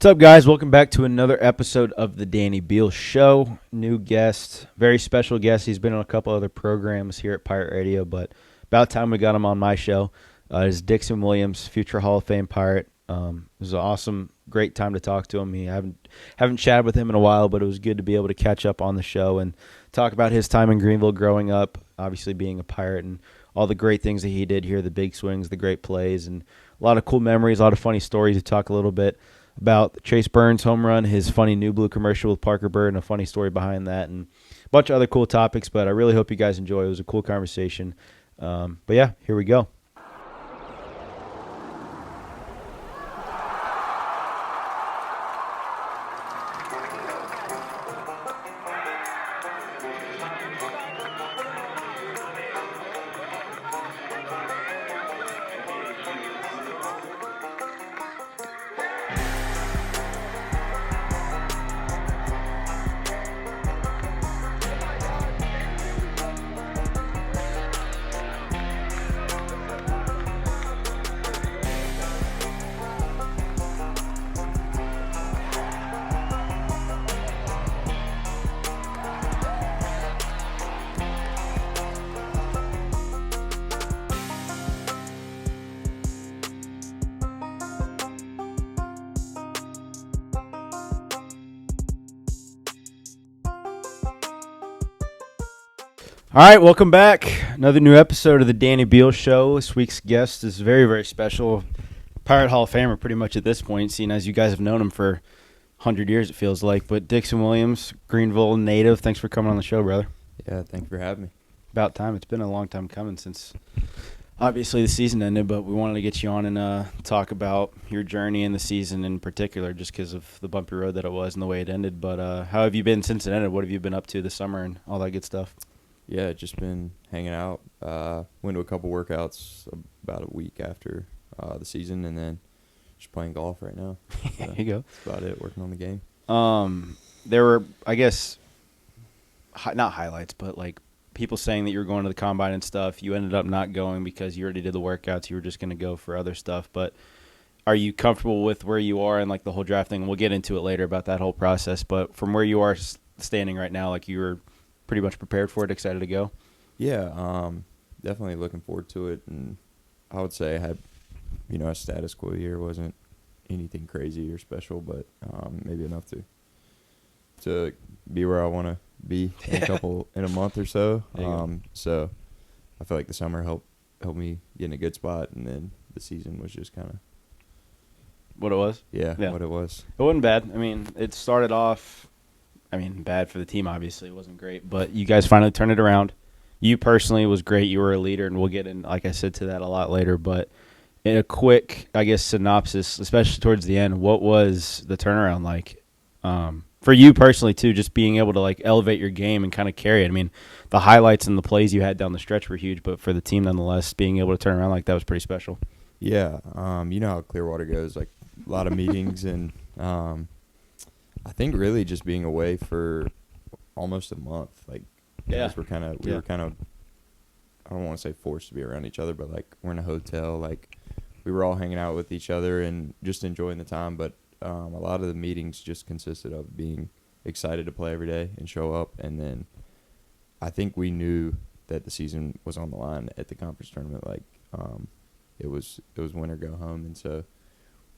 What's up, guys? Welcome back to another episode of the Danny Beal Show. New guest, very special guest. He's been on a couple other programs here at Pirate Radio, but about time we got him on my show. Is Dixon Williams, future Hall of Fame Pirate. It was an awesome, great time to talk to him. Haven't chatted with him in a while, but it was good to be able to catch up on the show and talk about his time in Greenville growing up, obviously being a Pirate, and all the great things that he did here, the big swings, the great plays, and a lot of cool memories, a lot of funny stories. To talk a little bit about Chase Burns' home run, his funny New Blue commercial with Parker Bird, and a funny story behind that, and a bunch of other cool topics. But I really hope you guys enjoy. It was a cool conversation. But yeah, here we go. All right, welcome back. Another new episode of the Danny Beal Show. This week's guest is very, very special. Pirate Hall of Famer pretty much at this point, seeing as you guys have known him for 100 years, it feels like. But Dixon Williams, Greenville native, thanks for coming on the show, brother. Yeah, thanks for having me. About time. It's been a long time coming since obviously the season ended, but we wanted to get you on and talk about your journey in the season in particular, just because of the bumpy road that it was and the way it ended. But how have you been since it ended? What have you been up to this summer and all that good stuff? Yeah, just been hanging out. Went to a couple workouts about a week after the season, and then just playing golf right now. So there you go. That's about it, working on the game. There were, I guess, not highlights, but like people saying that you were going to the combine and stuff. You ended up not going because you already did the workouts. You were just going to go for other stuff. But are you comfortable with where you are and like the whole draft thing? We'll get into it later about that whole process. But from where you are standing right now, like you were pretty much prepared for it, excited to go? Yeah, definitely looking forward to it. And I would say I had, a status quo year. Wasn't anything crazy or special, but maybe enough to be where I want to be in a month or so. So I feel like the summer helped me get in a good spot, and then the season was just kind of what it was. Yeah, what it was. It wasn't bad. I mean, it started off. Bad for the team, obviously. It wasn't great, but you guys finally turned it around. You personally was great. You were a leader, and we'll get in, like I said, to that a lot later. But in a quick, I guess, synopsis, especially towards the end, what was the turnaround like? For you personally, too, just being able to, like, elevate your game and kind of carry it. I mean, the highlights and the plays you had down the stretch were huge, but for the team, nonetheless, being able to turn around like that was pretty special. Yeah. You know how Clearwater goes, like, a lot of meetings and I think really just being away for almost a month. Like, guys were kind of, we were kind of, I don't want to say forced to be around each other, but like we're in a hotel, like we were all hanging out with each other and just enjoying the time. But a lot of the meetings just consisted of being excited to play every day and show up. And then I think we knew that the season was on the line at the conference tournament. Like, it was win or go home. And so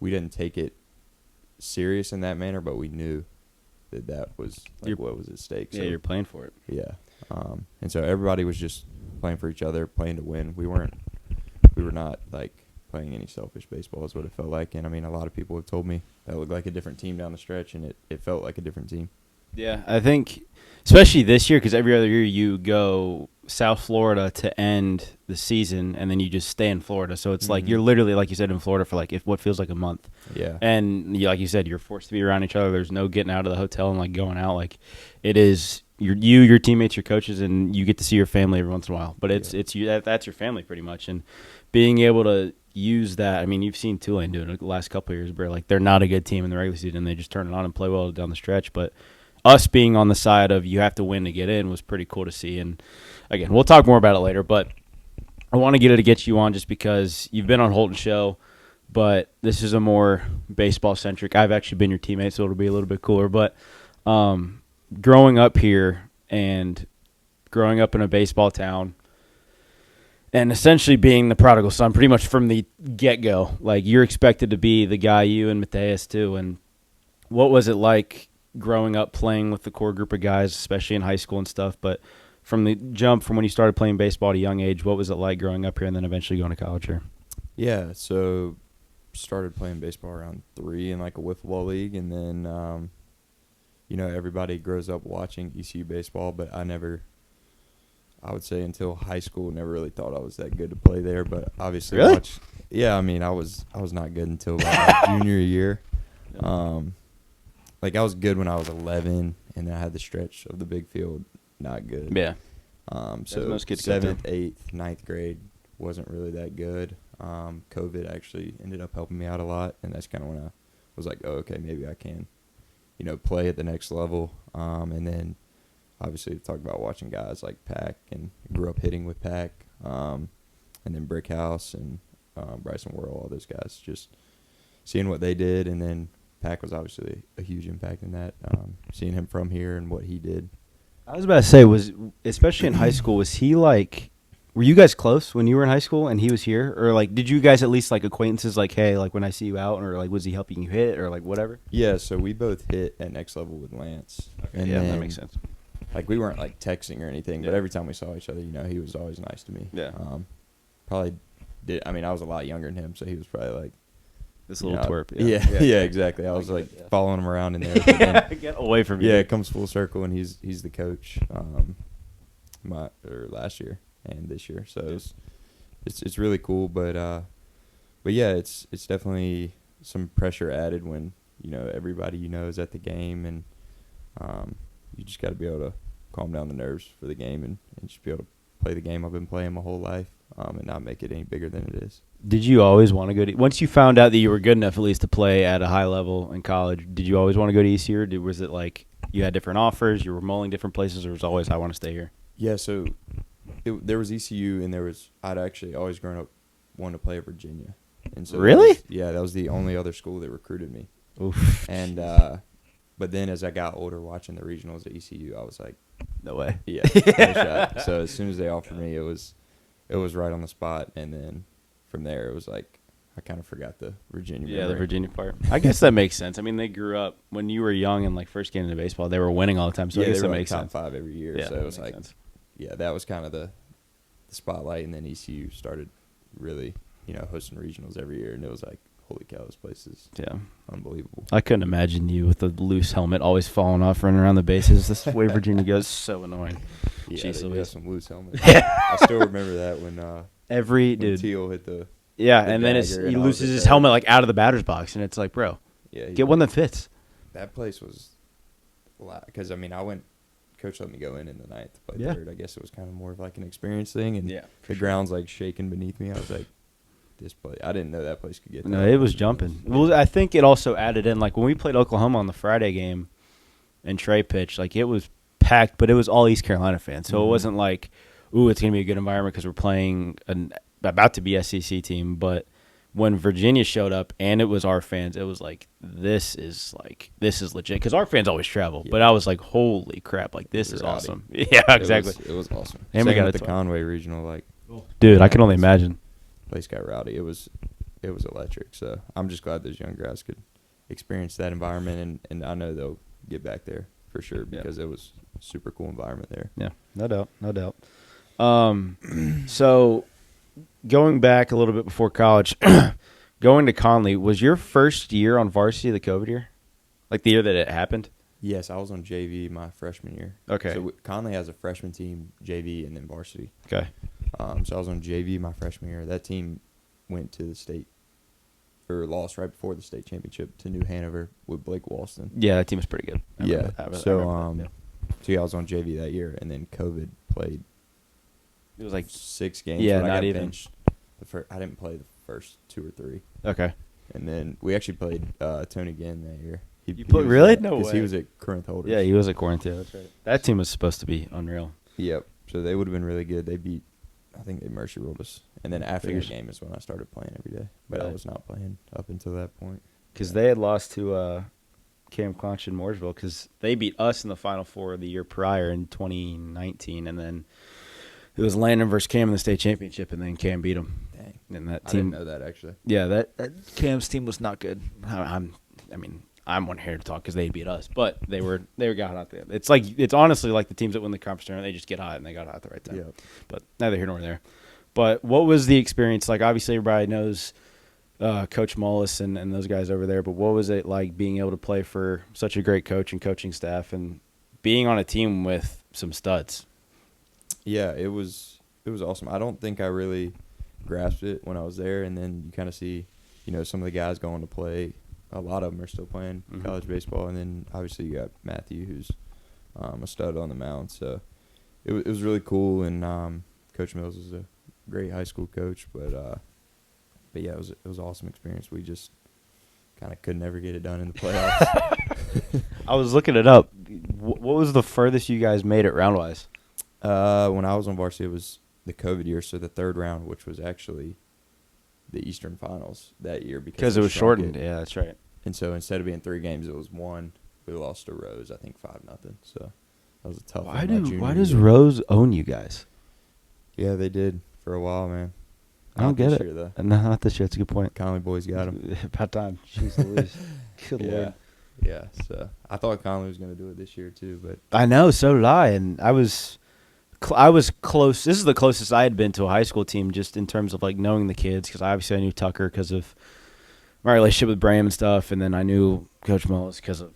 we didn't take it serious in that manner, but we knew that was like what was at stake. So, you're playing for it. Yeah. And so everybody was just playing for each other, playing to win. We were not like playing any selfish baseball is what it felt like. And I mean, a lot of people have told me that looked like a different team down the stretch, and it felt like a different team. Yeah, I think especially this year, because every other year you go South Florida to end the season, and then you just stay in Florida. So it's like you're literally, like you said, in Florida for like what feels like a month. Yeah. And like you said, you're forced to be around each other. There's no getting out of the hotel and like going out. Like it is your teammates, your coaches, and you get to see your family every once in a while. But it's you. That's your family pretty much. And being able to use that. I mean, you've seen Tulane do it the last couple of years, where like they're not a good team in the regular season, and they just turn it on and play well down the stretch. But us being on the side of you have to win to get in was pretty cool to see. And again, we'll talk more about it later, but I want to get you on just because you've been on Holton's show, but this is a more baseball-centric. I've actually been your teammate, so it'll be a little bit cooler. But growing up here and growing up in a baseball town and essentially being the prodigal son pretty much from the get-go, like you're expected to be the guy, you and Mateus too. And what was it like growing up playing with the core group of guys, especially in high school and stuff? But from the jump, from when you started playing baseball at a young age, what was it like growing up here and then eventually going to college here? Yeah, so started playing baseball around 3 in like a wiffle ball league, and then everybody grows up watching ECU baseball, but I would say until high school, never really thought I was that good to play there. But obviously, really? I mean, I was not good until about my junior year. Like I was good when I was 11, and then I had the stretch of the big field, not good. Yeah. So most kids 7th, 8th, 9th grade wasn't really that good. COVID actually ended up helping me out a lot, and that's kind of when I was like, oh, okay, maybe I can, play at the next level. And then obviously talk about watching guys like Pack, and grew up hitting with Pack, and then Brickhouse and Bryson Worrell, all those guys, just seeing what they did. And then Pack was obviously a huge impact in that, seeing him from here and what he did. I was about to say, especially in high school, was he like, were you guys close when you were in high school and he was here? Or like, did you guys at least like acquaintances, like, hey, like when I see you out, or like, was he helping you hit or like whatever? Yeah, so we both hit at next level with Lance. Okay, and yeah, then, that makes sense. Like we weren't like texting or anything, Yeah. but every time we saw each other, he was always nice to me. Yeah. Probably did. I mean, I was a lot younger than him, so he was probably like This little twerp. Yeah, exactly. I was like following him around in there. But then, get away from you. Yeah, it comes full circle, and he's the coach. Last year and this year, so it's really cool. But yeah, it's definitely some pressure added when everybody is at the game, and you just got to be able to calm down the nerves for the game and just be able to play the game I've been playing my whole life, and not make it any bigger than it is. Did you always want to go to, once you found out that you were good enough at least to play at a high level in college, did you always want to go to ECU, or was it like you had different offers, you were mulling different places, or was it always, I want to stay here? Yeah, so there was ECU, and I'd actually always grown up wanting to play at Virginia. And so really? That was the only other school that recruited me. Oof. And but then as I got older, watching the regionals at ECU, I was like, no way. Yeah, no shot. So as soon as they offered me, it was right on the spot. And then from there, it was like I kind of forgot the Virginia. Yeah, the Virginia part. I guess that makes sense. I mean, they grew up when you were young and like first getting into baseball, they were winning all the time. So I guess that makes sense. Top 5 every year. Yeah, so it was like, sense. Yeah, that was kind of the spotlight. And then ECU started really, hosting regionals every year, and it was like, holy cow, this place is unbelievable. I couldn't imagine you with a loose helmet always falling off, running around the bases. This way Virginia goes, so annoying. Yeah, Jeez, they got some loose helmets. Yeah. I still remember that when dude. Teal hit the and then he loses his helmet like out of the batter's box, and it's like, bro, get one that fits. That place was a lot, because Coach let me go in the 9th to play third. I guess it was kind of more of like an experience thing, and the ground's like shaking beneath me. I was like, this place, I didn't know that place could get that. No, it was jumping. Well, I think it also added in, like when we played Oklahoma on the Friday game and Trey pitched, like it was packed, but it was all East Carolina fans. So it wasn't like, ooh, it's going to be a good environment because we're playing about to be SEC team. But when Virginia showed up and it was our fans, it was like, this is legit. Because our fans always travel. Yeah. But I was like, holy crap, like this is awesome. Yeah, exactly. It was awesome. And we got the Conway Regional, like, dude, I can only imagine. Place got rowdy. It was electric. So I'm just glad those young guys could experience that environment, and I know they'll get back there for sure, because it was a super cool environment there. Yeah, no doubt. So going back a little bit before college, going to Conley, was your first year on varsity the COVID year? Like the year that it happened? Yes, I was on JV my freshman year. Okay. So Conley has a freshman team, JV, and then varsity. Okay. So I was on JV my freshman year. That team went to the state, or lost right before the state championship to New Hanover with Blake Walston. Yeah, that team was pretty good. So I was on JV that year, and then COVID played. It was like 6 games. Yeah, but not I got even. Benched I didn't play the first 2 or 3. Okay. And then we actually played Tony again that year. Really? No way. Because he was at Corinth Holders. Yeah, he was at Corinth. That's right. That team was supposed to be unreal. Yep. So they would have been really good. They beat I think they mercy ruled us. And then after the game is when I started playing every day. But I was not playing up until that point. Because they had lost to Cam Clonch in Mooresville because they beat us in the Final Four the year prior in 2019. And then it was Landon versus Cam in the state championship, and then Cam beat them. Dang. And that I team, didn't know that, actually. Yeah, that Cam's team was not good. I'm one here to talk because they beat us, but they got hot there. It's honestly like the teams that win the conference tournament, they just get hot and they got hot at the right time. Yep. But neither here nor there. But what was the experience like? Obviously, everybody knows Coach Mullis and those guys over there. But what was it like being able to play for such a great coach and coaching staff and being on a team with some studs? Yeah, it was awesome. I don't think I really grasped it when I was there, and then you kind of see, some of the guys going to play. A lot of them are still playing college baseball, and then obviously you got Matthew, who's a stud on the mound. So it was really cool, and Coach Mills is a great high school coach. But yeah, it was an awesome experience. We just kind of could never get it done in the playoffs. I was looking it up. What was the furthest you guys made it round-wise? When I was on varsity, it was the COVID year, so the third round, which was actually the Eastern Finals that year because it was shortened. Yeah, that's right. And so instead of being 3 games, it was 1. We lost to Rose, I think 5-0. So that was a tough one. Why does Rose own you guys? Yeah, they did for a while, man. I don't get it. Year, though. No, not this year. That's a good point. Conley boys got him. About time. Jeez Louise. Good Lord. Yeah. So I thought Conley was going to do it this year too, but I know. So did I. And I was close. This is the closest I had been to a high school team, just in terms of like knowing the kids, because obviously I knew Tucker because of my relationship with Bram and stuff, and then I knew Coach Mullis because of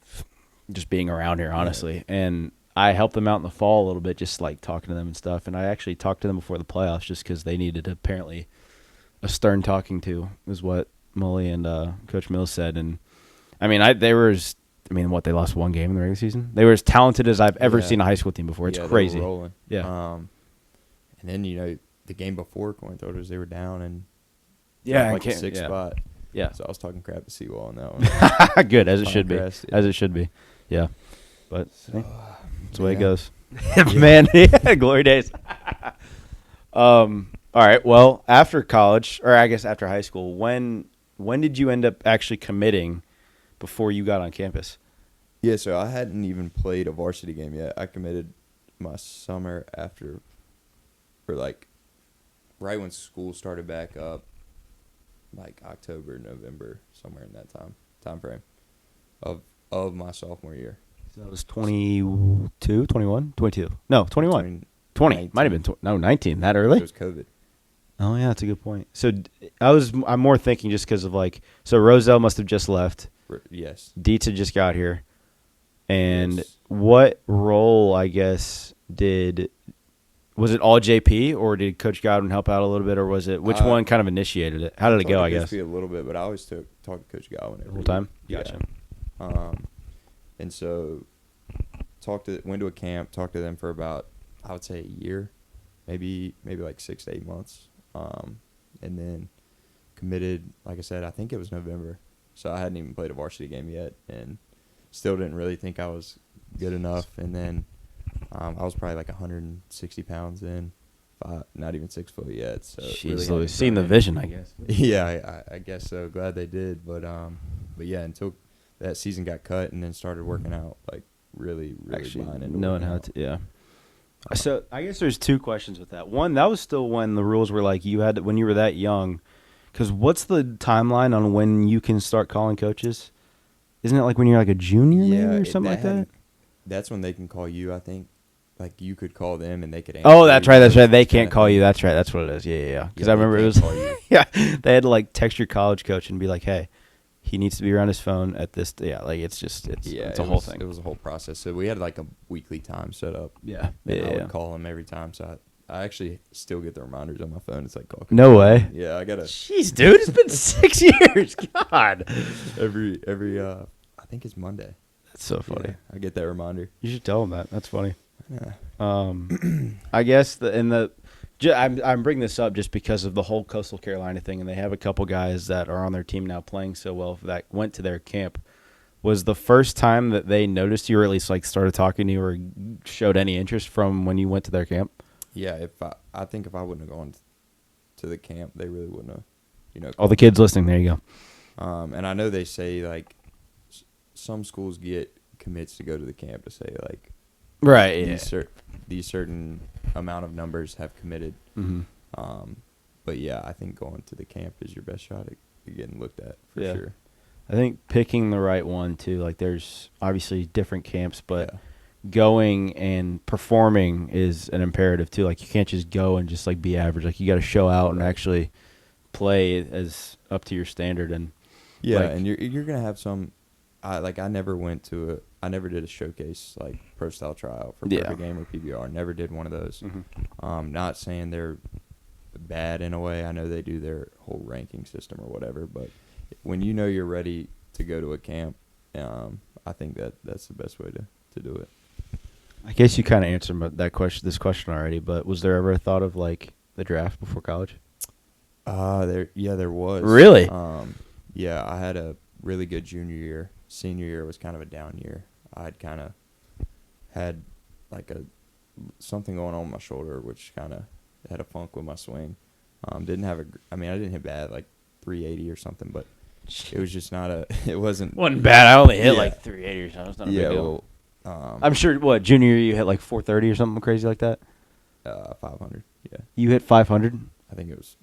just being around here, honestly. Yeah. And I helped them out in the fall a little bit, just like talking to them and stuff. And I actually talked to them before the playoffs, just because they needed apparently a stern talking to, is what Mully and Coach Mills said. And I mean, they lost 1 game in the regular season. They were as talented as I've ever seen a high school team before. It's crazy. They were rolling. Yeah. And then the game before Coin Throwers, they were down and like the 6th spot. Yeah. So I was talking crap to Seawall on that one. Good, as it should be. As it should be. Yeah. But that's the way it goes. Man, glory days. All right. Well, after college, or I guess after high school, when did you end up actually committing before you got on campus? Yeah, so I hadn't even played a varsity game yet. I committed my summer after, or like right when school started back up, like October, November, somewhere in that time frame of my sophomore year. So that was 22, 21, 22. No, 21. 20. Might have been 19. That early? It was COVID. Oh, yeah, that's a good point. So I'm more thinking just because of so Roselle must have just left. Yes. Dietz had just got here. And what role, I guess, was it all JP, or did Coach Godwin help out a little bit, or was it, which one kind of initiated it? How did it go, I guess? A little bit, but I always talked to Coach Godwin every whole time? Gotcha. And so went to a camp, talked to them for about, I would say, a year, maybe like 6 to 8 months. And then committed, like I said, I think it was November. So I hadn't even played a varsity game yet and still didn't really think I was good enough. And then I was probably like 160 pounds in, not even 6 foot yet. So really seen the vision, I guess. Yeah, I guess so. Glad they did. But yeah, until that season got cut and then started working out, like really actually buying into knowing how to, yeah. So I guess there's 2 questions with that. One, that was still when the rules were like you had to, when you were that young. Because what's the timeline on when you can start calling coaches? Isn't it like when you're like a junior maybe or something like that? That's when they can call you, I think. Like you could call them and they could answer. Oh, that's right. They can't call you. That's right. That's what it is. Yeah. Because I remember it was yeah. They had to like text your college coach and be like, "Hey, he needs to be around his phone at this." Yeah, like it's a whole thing. It was a whole process. So we had like a weekly time set up. Yeah. And I would call him every time. So I actually still get the reminders on my phone. It's like call. No way. Yeah, I gotta. Jeez, dude, it's been 6 years. God. Every I think it's Monday. That's so funny. Yeah, I get that reminder. You should tell him that. That's funny. Yeah. I guess I'm bringing this up just because of the whole Coastal Carolina thing, and they have a couple guys that are on their team now playing so well that went to their camp. Was the first time that they noticed you, or at least like started talking to you, or showed any interest from when you went to their camp? Yeah, I think if I wouldn't have gone to the camp, they really wouldn't have, All the kids listening, there you go. And I know they say, like, some schools get commits to go to the camp to say, like, right, these certain amount of numbers have committed. Mm-hmm. But, yeah, I think going to the camp is your best shot at getting looked at for sure. I think picking the right one, too. Like, there's obviously different camps, but going and performing is an imperative, too. Like, you can't just go and just, like, be average. Like, you got to show out and actually play as up to your standard. And and you're going to have some I never did a showcase, like, pro style tryout for Perfect Game or PBR. Never did one of those. Mm-hmm. Not saying they're bad in a way. I know they do their whole ranking system or whatever, but when you know you're ready to go to a camp, I think that's the best way to do it. I guess you kind of answered this question already, but was there ever a thought of, like, the draft before college? There was. Really? I had a really good junior year. Senior year was kind of a down year. I'd kind of had, like, something going on with my shoulder, which kind of had a funk with my swing. I didn't hit bad, like 380 or something, but it was just not it wasn't bad. I only hit like 380 or something. It's not a big deal. Well, I'm sure, junior year you hit like 430 or something crazy like that? 500, yeah. You hit 500? I think it was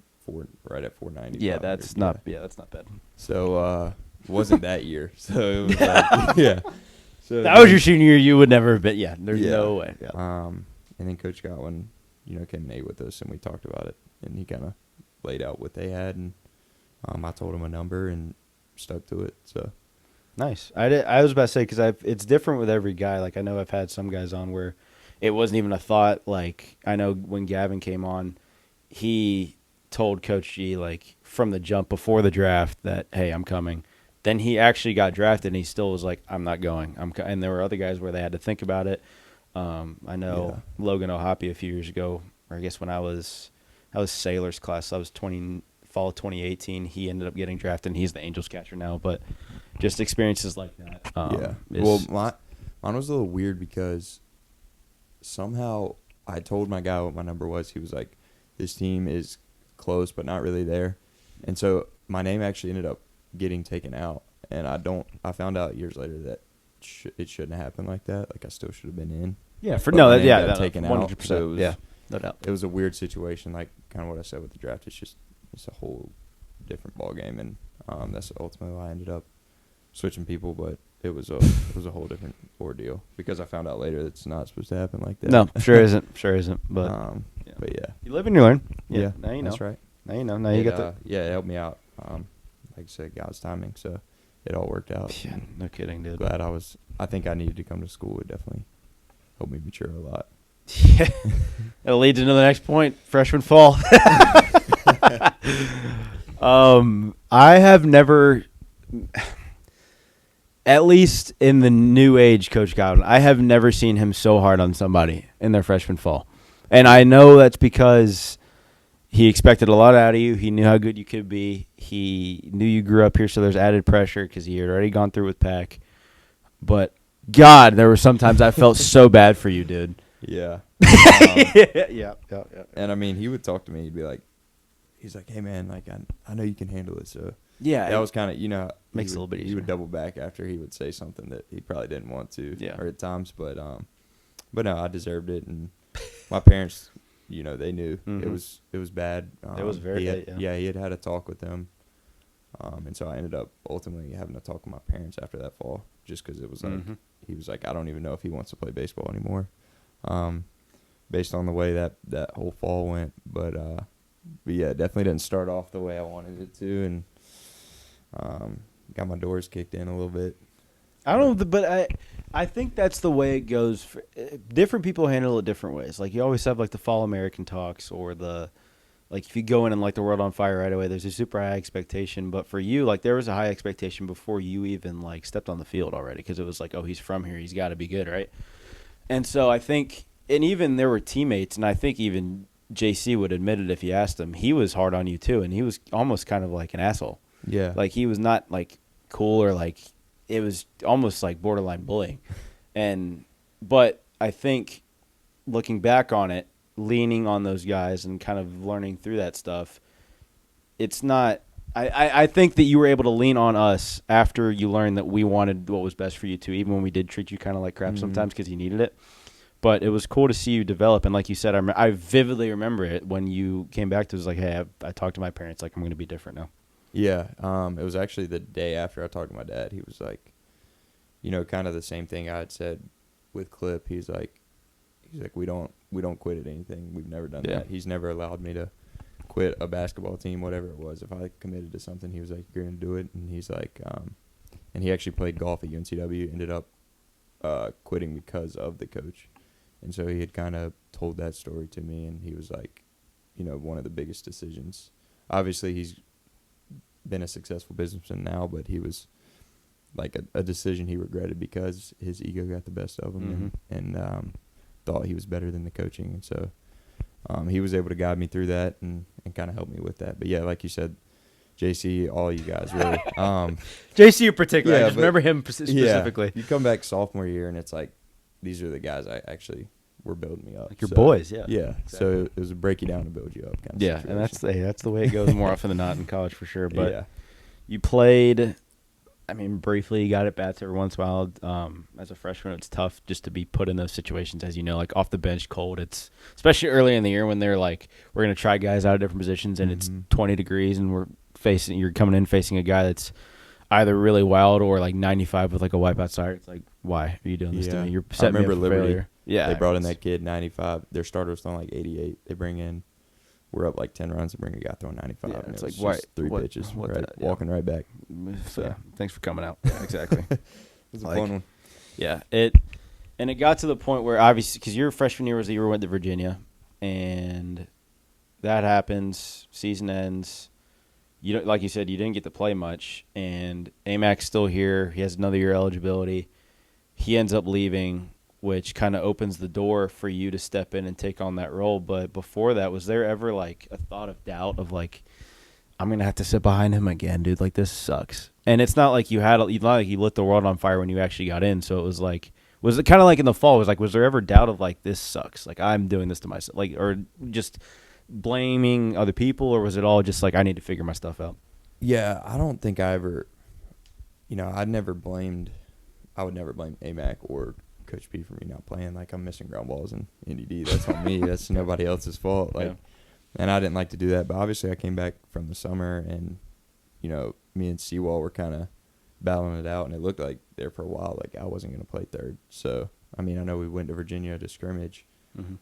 right at 490. Yeah, that's not bad. So, wasn't that year. So, it was like, yeah. So that was your senior year. You would never have been. Yeah, there's no way. Yeah. And then Coach Godwin, came and ate with us, and we talked about it, and he kind of laid out what they had, and I told him a number and stuck to it. So nice. I was about to say, because it's different with every guy. Like, I know I've had some guys on where it wasn't even a thought. Like, I know when Gavin came on, he told Coach G, like, from the jump before the draft that, hey, I'm coming. Then he actually got drafted, and he still was like, I'm not going. And there were other guys where they had to think about it. I know Logan O'Hoppe a few years ago, or I guess when I was Sailors class, I was fall of 2018. He ended up getting drafted, and he's the Angels catcher now. But just experiences like that. Well, mine was a little weird because somehow I told my guy what my number was. He was like, this team is close but not really there. And so my name actually ended up getting taken out, and I found out years later that it shouldn't happen like that. Like, I still should have been in. Yeah, taken 100%. out. So it was, no doubt. It was a weird situation, like kind of what I said with the draft. It's a whole different ball game, and that's ultimately why I ended up switching people. But it was a whole different ordeal because I found out later that it's not supposed to happen like that. No, sure isn't. But but yeah, you live and you learn. Yeah, now you know. That's right. Now you know. Now you got the. Yeah, it helped me out. Like I said, God's timing, so it all worked out. Yeah, no kidding, dude. Glad I think I needed to come to school. It definitely helped me mature a lot. Yeah, that leads into the next point: freshman fall. I have never, at least in the new age Coach Godwin, I have never seen him so hard on somebody in their freshman fall, and I know that's because he expected a lot out of you. He knew how good you could be. He knew you grew up here, so there's added pressure because he had already gone through with Pac. But, God, there were some times I felt so bad for you, dude. Yeah. Yeah. And, I mean, he would talk to me. He's like, hey, man, like, I know you can handle it. So, yeah, that was kind of, makes it a little bit easier. He would double back after he would say something that he probably didn't want to or at times. But no, I deserved it. And my parents – they knew it was bad. It was very bad. Yeah, he had a talk with them, and so I ended up ultimately having to talk with my parents after that fall, just because it was like he was like, I don't even know if he wants to play baseball anymore, based on the way that whole fall went. But yeah, it definitely didn't start off the way I wanted it to, and got my doors kicked in a little bit. I don't know, but I think that's the way it goes. Different people handle it different ways. Like, you always have, like, the Fall American talks or like, if you go in and light the world on fire right away, there's a super high expectation. But for you, like, there was a high expectation before you even, like, stepped on the field already because it was like, oh, he's from here. He's got to be good, right? And so I think – and even there were teammates, and I think even JC would admit it if you asked him. He was hard on you too, and he was almost kind of like an asshole. Yeah. Like, he was not, like, cool or, like – it was almost like borderline bullying. But I think looking back on it, leaning on those guys and kind of learning through that stuff, it's not – I think that you were able to lean on us after you learned that we wanted what was best for you too, even when we did treat you kind of like crap sometimes because you needed it. But it was cool to see you develop. And like you said, I vividly remember it when you came back to it. It was like, hey, I talked to my parents. Like, I'm going to be different now. Yeah. It was actually the day after I talked to my dad. He was like, kind of the same thing I had said with Clip. He's like, we don't quit at anything. We've never done that. He's never allowed me to quit a basketball team, whatever it was. If I committed to something, he was like, you're going to do it. And he's like, and he actually played golf at UNCW, ended up quitting because of the coach. And so he had kind of told that story to me, and he was like, one of the biggest decisions. Obviously, he's been a successful businessman now, but he was like a decision he regretted because his ego got the best of him and thought he was better than the coaching. And so he was able to guide me through that and kind of help me with that. But, yeah, like you said, JC, all you guys really. JC in particular. I just remember him specifically. You come back sophomore year, and it's like, these are the guys I actually were building me up. Like your boys, yeah. Yeah, exactly. So it was a break you down and build you up kind of situation. And that's the way it goes more often than not in college for sure. But you played, briefly, you got at bats every once in a while. As a freshman, it's tough just to be put in those situations, as you know, like off the bench, cold. It's especially early in the year when they're like, we're going to try guys out of different positions, and it's 20 degrees, and you're coming in facing a guy that's either really wild or like 95 with like a wipeout side. It's like, why are you doing this to me? You're setting me up for failure. Yeah, they brought in that kid 95. Their starter was throwing like 88. We're up like 10 runs to bring a guy throwing 95. Yeah, and it's like why? Three pitches, walking right back. So thanks for coming out. Yeah, exactly. It was a fun one. Yeah, it got to the point where obviously because your freshman year was the year we went to Virginia, and that happens. Season ends. Like you said, you didn't get to play much, and AMAC's still here. He has another year eligibility. He ends up leaving, which kind of opens the door for you to step in and take on that role. But before that, was there ever like a thought of doubt of like, I'm going to have to sit behind him again, dude? Like, this sucks. And it's not like you lit the world on fire when you actually got in. So it was like, was it kind of like in the fall? It was like, was there ever doubt of like, this sucks? Like, I'm doing this to myself, like, or just blaming other people, or was it all just like, I need to figure my stuff out? Yeah, I don't think I ever, I would never blame AMAC or Coach P for me not playing. Like, I'm missing ground balls in NDD. That's on me. That's nobody else's fault. Like, and I didn't like to do that. But obviously, I came back from the summer, and me and Seawall were kind of battling it out, and it looked like there for a while, like I wasn't going to play third. So, I know we went to Virginia to scrimmage.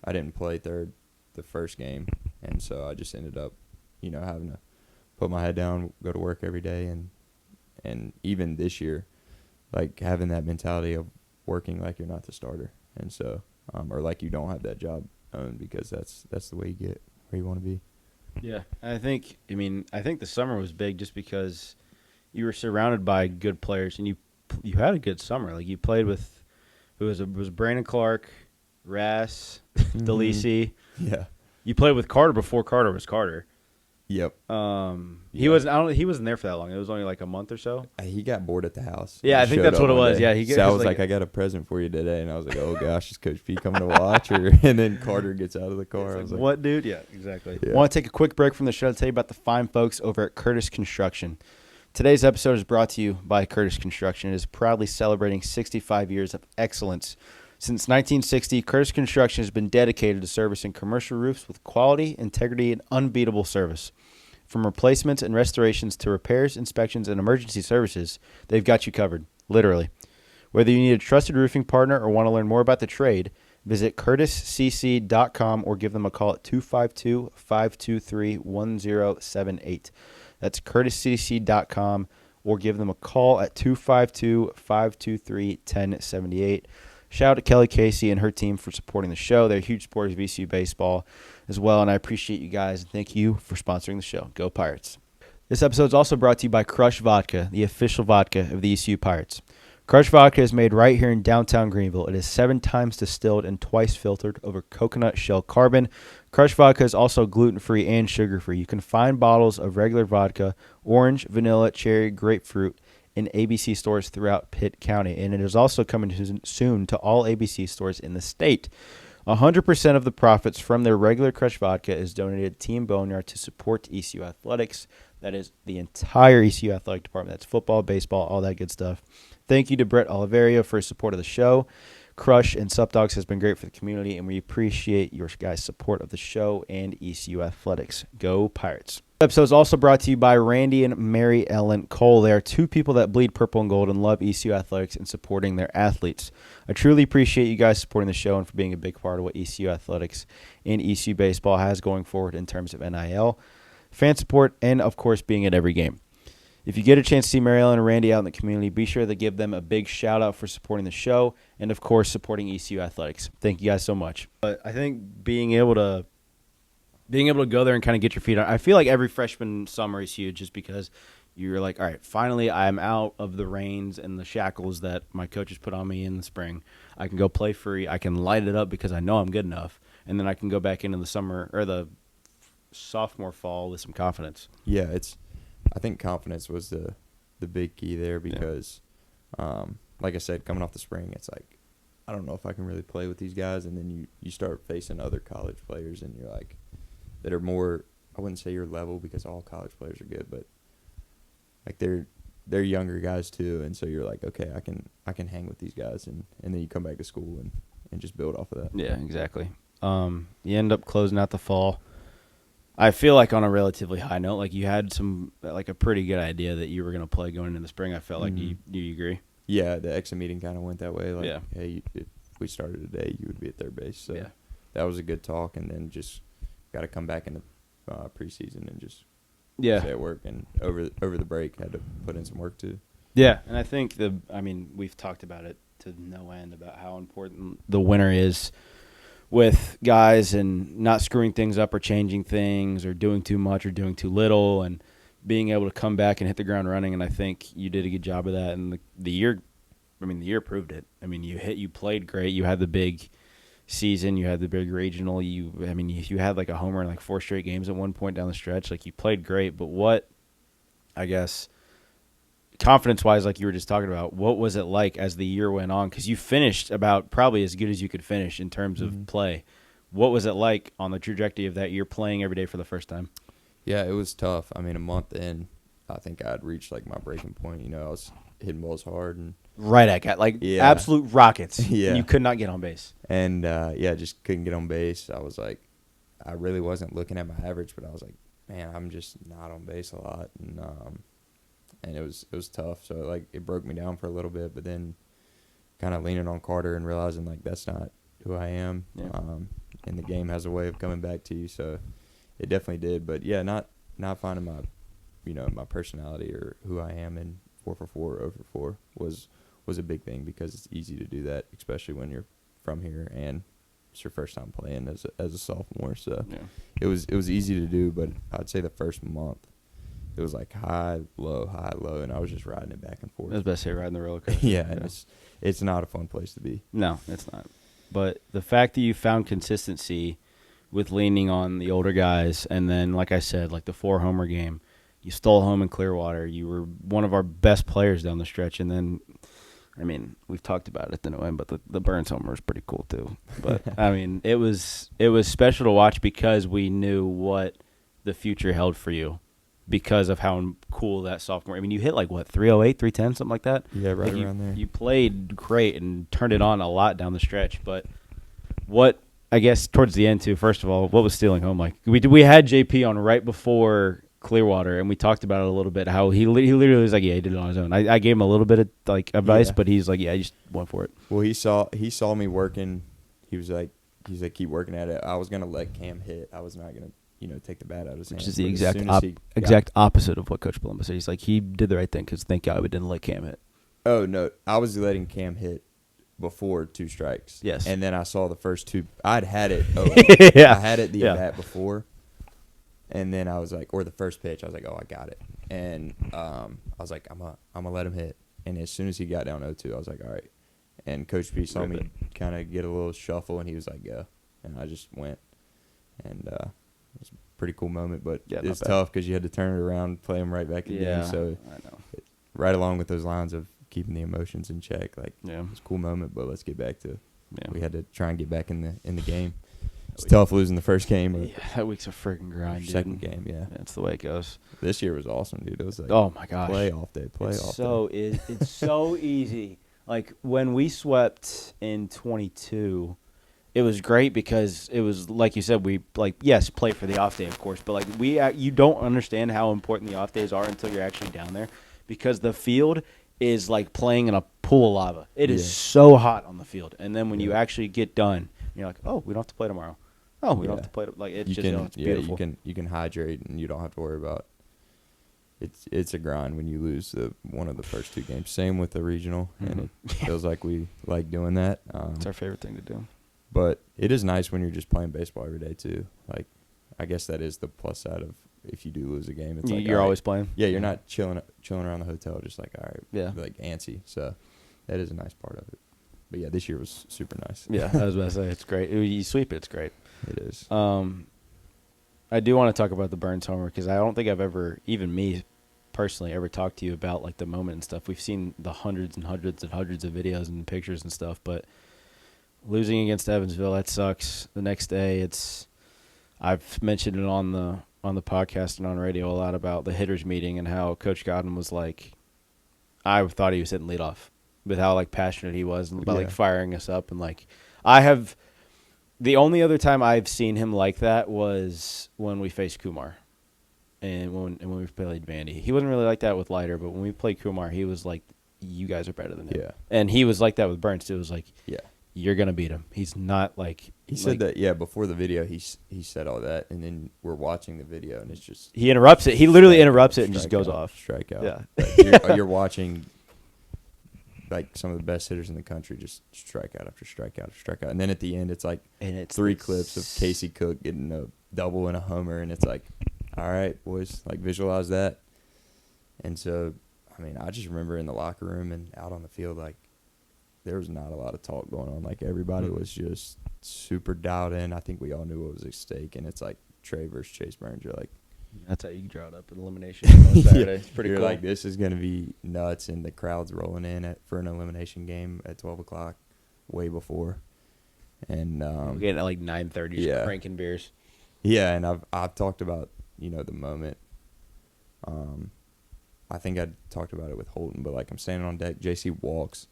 I didn't play third the first game, and so I just ended up, having to put my head down, go to work every day, and even this year, like having that mentality of working like you're not the starter, and so or like you don't have that job owned, because that's the way you get where you want to be. Yeah, I think the summer was big just because you were surrounded by good players, and you had a good summer. Like, you played with it was Brandon Clark, Rass, DeLisi. Yeah, you played with Carter before Carter was Carter. Yep. He wasn't there for that long. It was only like a month or so. He got bored at the house. Yeah, I think that's what it was. Yeah, so I was like, I got a present for you today, and I was like, oh gosh, is Coach P coming to watch? And then Carter gets out of the car. I was like, what, dude? Yeah, exactly. Yeah. I want to take a quick break from the show to tell you about the fine folks over at Curtis Construction. Today's episode is brought to you by Curtis Construction. It is proudly celebrating 65 years of excellence. Since 1960, Curtis Construction has been dedicated to servicing commercial roofs with quality, integrity, and unbeatable service. From replacements and restorations to repairs, inspections, and emergency services, they've got you covered, literally. Whether you need a trusted roofing partner or want to learn more about the trade, visit curtiscc.com or give them a call at 252-523-1078. That's curtiscc.com or give them a call at 252-523-1078. Shout out to Kelly Casey and her team for supporting the show. They're huge supporters of ECU Baseball as well, and I appreciate you guys, and thank you for sponsoring the show. Go Pirates. This episode is also brought to you by Crush Vodka, the official vodka of the ECU Pirates. Crush Vodka is made right here in downtown Greenville. It is 7 times distilled and twice filtered over coconut shell carbon. Crush Vodka is also gluten-free and sugar-free. You can find bottles of regular vodka, orange, vanilla, cherry, grapefruit, in ABC stores throughout Pitt County, and it is also coming soon to all ABC stores in the state. 100% of the profits from their regular Crush vodka is donated to Team Boneyard to support ECU Athletics. That is the entire ECU Athletic Department. That's football, baseball, all that good stuff. Thank you to Brett Oliveria for his support of the show. Crush and Sup Dogs has been great for the community, and we appreciate your guys' support of the show and ECU Athletics. Go Pirates. This episode is also brought to you by Randy and Mary Ellen Cole. They are two people that bleed purple and gold and love ECU Athletics and supporting their athletes. I truly appreciate you guys supporting the show and for being a big part of what ECU Athletics and ECU Baseball has going forward in terms of NIL, fan support, and, of course, being at every game. If you get a chance to see Mary Ellen and Randy out in the community, be sure to give them a big shout-out for supporting the show and, of course, supporting ECU Athletics. Thank you guys so much. But I think being able to go there and kind of get your feet on, I feel like every freshman summer is huge just because you're like, all right, finally I'm out of the reins and the shackles that my coaches put on me in the spring. I can go play free. I can light it up because I know I'm good enough. And then I can go back into the summer or the sophomore fall with some confidence. Yeah, I think confidence was the big key there because, like I said, coming off the spring, it's like, I don't know if I can really play with these guys. And then you start facing other college players and you're like, that are more, I wouldn't say your level because all college players are good, but like they're younger guys too. And so you're like, okay, I can hang with these guys. And then you come back to school and just build off of that. Yeah, exactly. You end up closing out the fall. I feel like on a relatively high note, like you had a pretty good idea that you were going to play going into the spring. I felt like, do you agree? Yeah, the exit meeting kind of went that way. Like, yeah. Hey, if we started today, you would be at third base. So yeah. That was a good talk. And then just got to come back in the preseason and just stay at work. And over the break, had to put in some work too. Yeah, and I think we've talked about it to no end about how important the winter is with guys and not screwing things up or changing things or doing too much or doing too little and being able to come back and hit the ground running. And I think you did a good job of that. And the year proved it. I mean, you played great. You had the big season. You had the big regional. You had like a homer in like 4 straight games at one point down the stretch. Like you played great. But what, I guess, confidence-wise, like you were just talking about, what was it like as the year went on? Because you finished about probably as good as you could finish in terms of play. What was it like on the trajectory of that year playing every day for the first time? Yeah, it was tough. I mean, a month in, I think I'd reached like my breaking point. You know, I was hitting balls hard and right at absolute rockets. Yeah, and you could not get on base. And just couldn't get on base. I was like, I really wasn't looking at my average, but I was like, man, I'm just not on base a lot, and it was tough. So like it broke me down for a little bit, but then kind of leaning on Carter and realizing like that's not who I am. Yeah. And the game has a way of coming back to you. So it definitely did. But yeah, not finding my personality or who I am in 4-for-4 over 4 was a big thing because it's easy to do that, especially when you're from here and it's your first time playing as a sophomore. So it was easy to do, but I'd say the first month it was like high, low, and I was just riding it back and forth. That's best say riding the roller coaster. Yeah, and it's not a fun place to be. No, it's not. But the fact that you found consistency with leaning on the older guys, and then, like I said, like the 4-homer game, you stole home in Clearwater. You were one of our best players down the stretch, and then, I mean, we've talked about it at no end, but the Burns homer was pretty cool too. But I mean, it was special to watch because we knew what the future held for you because of how cool that sophomore. I mean, you hit like what, 308, 310, something like that. Yeah, right around there. You played great and turned it on a lot down the stretch. But what, I guess towards the end too. First of all, what was stealing home like? We had JP on right before Clearwater, and we talked about it a little bit. How he literally was like, yeah, he did it on his own. I gave him a little bit of like advice, but he's like, yeah, I just went for it. Well, he saw me working. He's like, keep working at it. I was gonna let Cam hit. I was not gonna take the bat out of his hand. Which is the exact opposite of what Coach Palumbo said. He's like, he did the right thing because thank God we didn't let Cam hit. Oh no, I was letting Cam hit before 2 strikes. Yes, and then I saw the first 2. I'd had it. Yeah. I had it the bat before. And then I was like, or the first pitch, I was like, oh, I got it. And I was like, I'm gonna let him hit. And as soon as he got down 0-2, I was like, all right. And Coach P saw me kind of get a little shuffle, and he was like, go. And I just went. And it was a pretty cool moment. But it's tough because you had to turn it around, play him right back again. So I know. Right along with those lines of keeping the emotions in check. Like, it's a cool moment, but let's get back to we had to try and get back in the game. It's tough losing the first game. Or that week's a freaking grind, second game, yeah. That's the way it goes. This year was awesome, dude. It was like, oh my gosh, playoff day. It's so easy. Like when we swept in 22, it was great because it was like you said. We play for the off day, of course, but you don't understand how important the off days are until you're actually down there, because the field is like playing in a pool of lava. It is so hot on the field, and then when you actually get done, you're like, oh, we don't have to play tomorrow. Oh, we don't have to play. It's beautiful. You can hydrate, and you don't have to worry about. It's a grind when you lose one of the first 2 games. Same with the regional, and it feels like we like doing that. It's our favorite thing to do. But it is nice when you're just playing baseball every day too. Like, I guess that is the plus side of if you do lose a game. It's like you're always playing. Yeah, you're not chilling around the hotel, just like all right, yeah, like antsy. So that is a nice part of it. But yeah, this year was super nice. Yeah, I was about to say it's great. You sweep it, it's great. It is. I do want to talk about the Burns homer because I don't think I've ever, even me personally, ever talked to you about like the moment and stuff. We've seen the hundreds and hundreds and hundreds of videos and pictures and stuff, but losing against Evansville, that sucks. The next day, I've mentioned it on the podcast and on radio a lot about the hitters meeting and how Coach Godwin was like, I thought he was hitting leadoff with how like passionate he was about like firing us up, and like the only other time I've seen him like that was when we faced Kumar. And when we played Vandy. He wasn't really like that with Leiter, but when we played Kumar, he was like, you guys are better than him. Yeah. And he was like that with Burns, too. It was like, yeah, you're going to beat him. He's not like... He said that, yeah, before the video, he said all that, and then we're watching the video, and it's just... He interrupts it. He literally interrupts it and just goes off. Strikeout. Yeah. You're watching, like, some of the best hitters in the country just strikeout after strikeout after strikeout. And then at the end, it's like 3 clips of Casey Cook getting a double and a homer, and it's like... All right, boys, like visualize that. And so, I mean, I just remember in the locker room and out on the field, like there was not a lot of talk going on. Like everybody was just super dialed in. I think we all knew what was at stake. And it's like Trey versus Chase Burns. You're like, that's how you draw it up in elimination on Saturday. It's pretty cool. You're like, this is going to be nuts. And the crowd's rolling in for an elimination game at 12 o'clock way before. And getting at like 9:30, just cranking beers. Yeah, and I've talked about, the moment. I think I talked about it with Holton, but like I'm standing on deck, JC walks,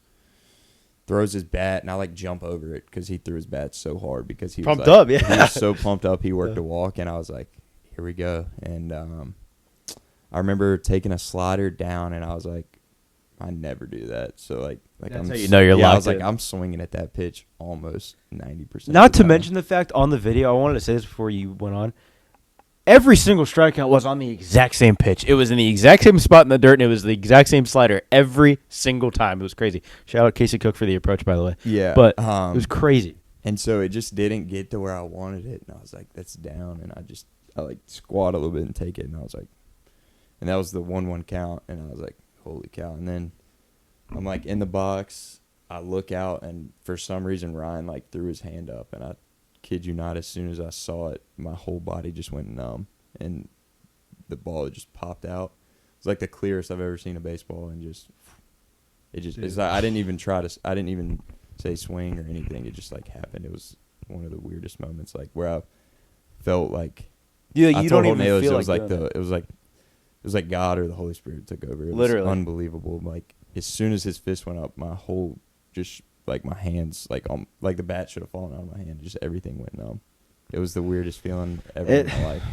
throws his bat, and I like jump over it because he threw his bat so hard because he pumped was like, up, yeah. He was so pumped up. He worked a walk, and I was like, here we go. And I remember taking a slider down, and I was like, I never do that. So like that's I'm, how you know you're locked I was like, in. I'm swinging at that pitch almost 90%. Not to mention the fact on the video, I wanted to say this before you went on. Every single strikeout was on the exact same pitch. It was in the exact same spot in the dirt, and it was the exact same slider every single time. It was crazy. Shout out Casey Cook for the approach, by the way. Yeah. But it was crazy. And so it just didn't get to where I wanted it, and I was like, that's down. And I like squat a little bit and take it, and I was like, and that was the 1-1 count, and I was like, holy cow. And then I'm like in the box. I look out, and for some reason Ryan like threw his hand up, and I kid you not, as soon as I saw it, my whole body just went numb, and the ball just popped out. It was like the clearest I've ever seen a baseball, and it's like I didn't even say swing or anything. It just like happened. It was one of the weirdest moments, like where I felt like you don't even feel it was like God or the Holy Spirit took over. It Literally was unbelievable. Like as soon as his fist went up, my whole just like my hands, like the bat should have fallen out of my hand. Just everything went numb. It was the weirdest feeling ever in my life.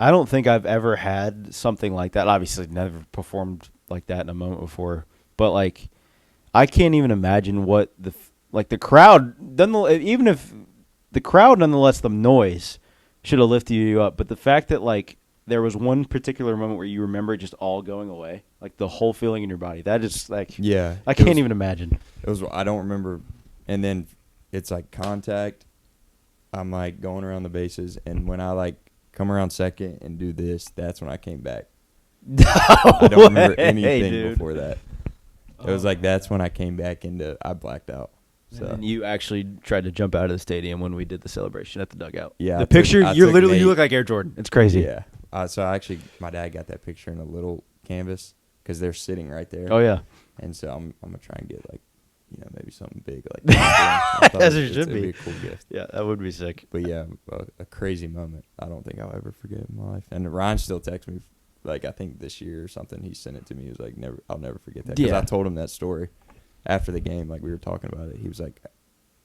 I don't think I've ever had something like that. Obviously, never performed like that in a moment before. But like, I can't even imagine what the crowd. Even if the crowd, nonetheless, the noise should have lifted you up. But the fact that like there was one particular moment where you remember it just all going away, like the whole feeling in your body. That is like, yeah, I can't even imagine. It was, I don't remember. And then it's like contact. I'm like going around the bases, and when I like come around second and do this, that's when I came back. I don't remember anything before that. It was like that's when I came back I blacked out. So and you actually tried to jump out of the stadium when we did the celebration at the dugout. Yeah, the picture, you look like Air Jordan. It's crazy. Yeah. So actually, my dad got that picture in a little canvas because they're sitting right there. Oh yeah. And so I'm gonna try and get like, maybe something big like that. As it should it'd be a cool gift. Yeah, that would be sick. But yeah, a crazy moment. I don't think I'll ever forget in my life. And Ryan still texts me, like I think this year or something. He sent it to me. He was like, I'll never forget that. Because I told him that story after the game. Like we were talking about it. He was like,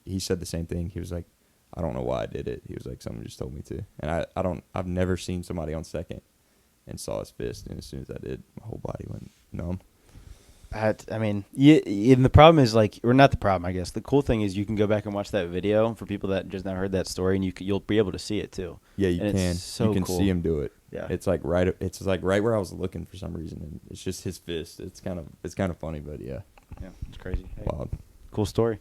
he said the same thing. He was like, I don't know why I did it. He was like, someone just told me to. And I've never seen somebody on second and saw his fist. And as soon as I did, my whole body went numb. I mean, and the problem is like, or not the problem, I guess. The cool thing is you can go back and watch that video for people that just never heard that story, and you'll be able to see it too. Yeah, you and can. It's so you can cool. see him do it. Yeah, it's like right where I was looking for some reason, and it's just his fist. It's kind of funny, but yeah, it's crazy. Hey, wild, cool story.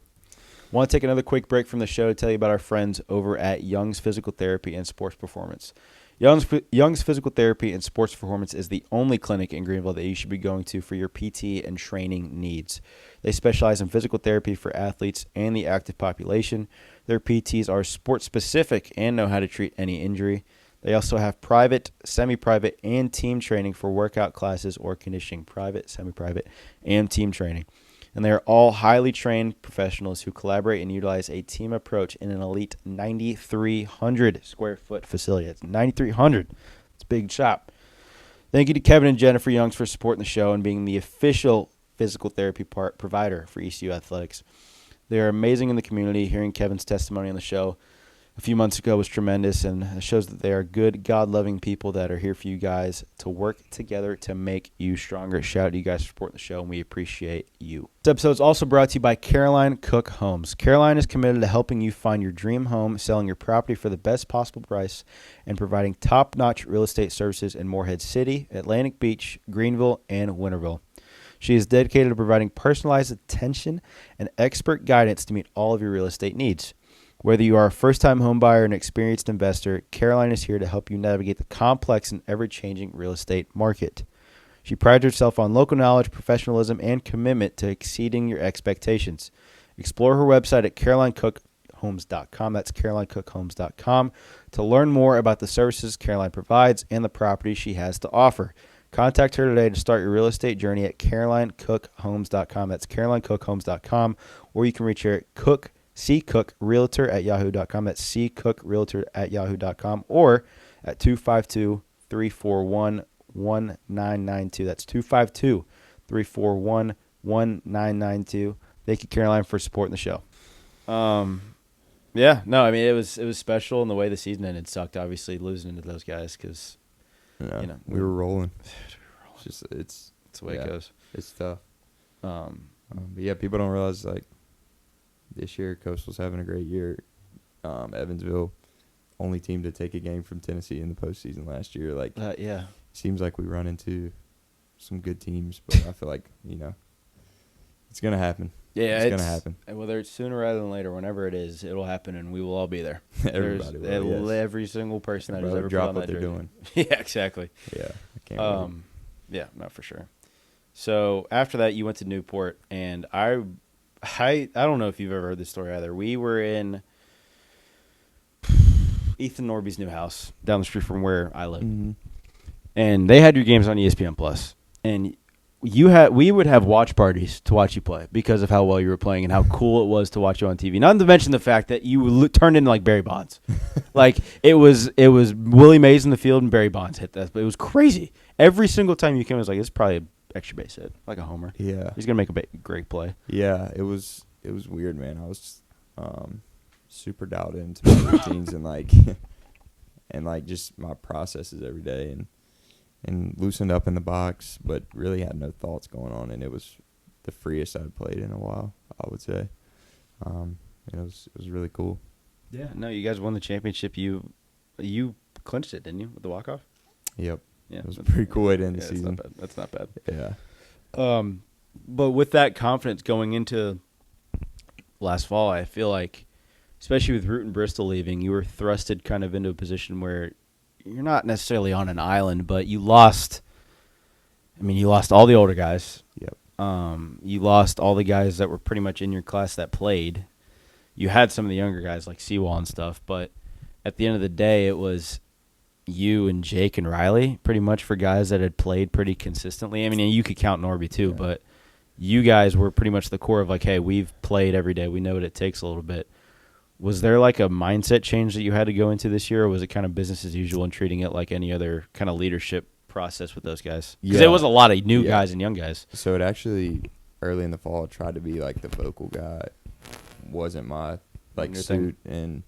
Want to take another quick break from the show to tell you about our friends over at Young's Physical Therapy and Sports Performance. Young's Physical Therapy and Sports Performance is the only clinic in Greenville that you should be going to for your PT and training needs. They specialize in physical therapy for athletes and the active population. Their PTs are sport-specific and know how to treat any injury. They also have private, semi-private, and team training for workout classes or conditioning, private, semi-private, and team training. And they are all highly trained professionals who collaborate and utilize a team approach in an elite 9,300 square foot facility. That's 9,300. It's a big shop. Thank you to Kevin and Jennifer Youngs for supporting the show and being the official physical therapy provider for ECU Athletics. They are amazing in the community. Hearing Kevin's testimony on the show a few months ago was tremendous, and it shows that they are good, God-loving people that are here for you guys to work together to make you stronger. Shout out to you guys for supporting the show, and we appreciate you. This episode is also brought to you by Caroline Cook Homes. Caroline is committed to helping you find your dream home, selling your property for the best possible price, and providing top-notch real estate services in Morehead City, Atlantic Beach, Greenville, and Winterville. She is dedicated to providing personalized attention and expert guidance to meet all of your real estate needs. Whether you are a first-time home buyer or an experienced investor, Caroline is here to help you navigate the complex and ever-changing real estate market. She prides herself on local knowledge, professionalism, and commitment to exceeding your expectations. Explore her website at CarolineCookHomes.com. That's CarolineCookHomes.com to learn more about the services Caroline provides and the properties she has to offer. Contact her today to start your real estate journey at CarolineCookHomes.com. That's CarolineCookHomes.com, or you can reach her at ccookrrealtor@yahoo.com. That's ccookrrealtor@yahoo.com, or at 252-341-1992. That's 252-341-1992. Thank you, Caroline, for supporting the show. Yeah, no, I mean, it was special, and the way the season ended sucked, obviously, losing to those guys, because, we were rolling. It's the way it goes. It's tough. But yeah, people don't realize, like, this year, Coastal's having a great year. Evansville, only team to take a game from Tennessee in the postseason last year. Like, seems like we run into some good teams, but I feel like, it's going to happen. Yeah, it's going to happen. Whether it's sooner rather than later, whenever it is, it'll happen, and we will all be there. Everybody will, yes. Every single person that has ever drop put on what that they're jersey. doing. Yeah, exactly. Yeah, I can't wait. Yeah, no, for sure. So after that, you went to Newport, and I don't know if you've ever heard this story either. We were in Ethan Norby's new house down the street from where I live, and they had your games on ESPN Plus, and we would have watch parties to watch you play because of how well you were playing and how cool it was to watch you on TV. Not to mention the fact that you turned into like Barry Bonds, like it was Willie Mays in the field and Barry Bonds hit that. But it was crazy. Every single time you came, it was like, it's probably an extra base hit, like a homer. Yeah, he's gonna make a great play. Yeah, it was weird, man. I was super dialed into my routines and just my processes every day and loosened up in the box, but really had no thoughts going on, and it was the freest I'd played in a while, I would say. It was really cool. Yeah, no, you guys won the championship. You clinched it, didn't you, with the walk-off? Yep. Yeah, it was a pretty cool way to end the season. That's not bad. Yeah. But with that confidence going into last fall, I feel like, especially with Root and Bristol leaving, you were thrusted kind of into a position where you're not necessarily on an island, but you lost all the older guys. Yep. You lost all the guys that were pretty much in your class that played. You had some of the younger guys like Seawall and stuff, but at the end of the day, it was you and Jake and Riley pretty much for guys that had played pretty consistently. I mean, you could count Norby too, but you guys were pretty much the core of like, hey, we've played every day. We know what it takes a little bit. Was there like a mindset change that you had to go into this year, or was it kind of business as usual and treating it like any other kind of leadership process with those guys? Because it was a lot of new guys and young guys. So it actually, early in the fall, tried to be like the vocal guy. Wasn't my like suit, and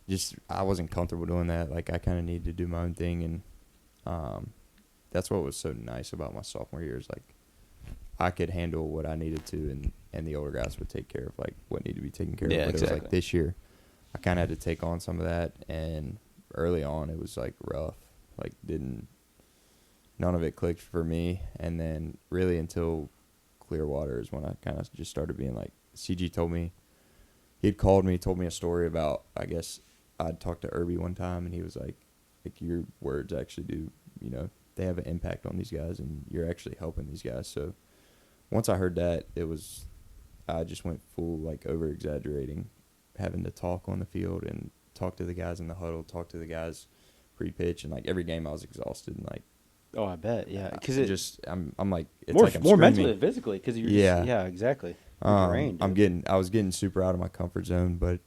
just I wasn't comfortable doing that. Like I kind of needed to do my own thing, and that's what was so nice about my sophomore year is like I could handle what I needed to, and the older guys would take care of like what needed to be taken care of. But exactly. It was like this year, I kind of had to take on some of that, and early on it was like rough. Like none of it clicked for me, and then really until Clearwater is when I kind of just started being like, CG told me, he'd called me, told me a story about, I guess I'd talked to Irby one time, and he was like your words actually do, they have an impact on these guys, and you're actually helping these guys. So once I heard that, I just went full, like, over-exaggerating, having to talk on the field and talk to the guys in the huddle, talk to the guys pre-pitch, and, like, every game I was exhausted and, like, oh, I bet, yeah. Because it just, I'm like, it's more, like I'm more screaming. mentally than physically, because you're yeah, exactly. Drained, I was getting super out of my comfort zone, but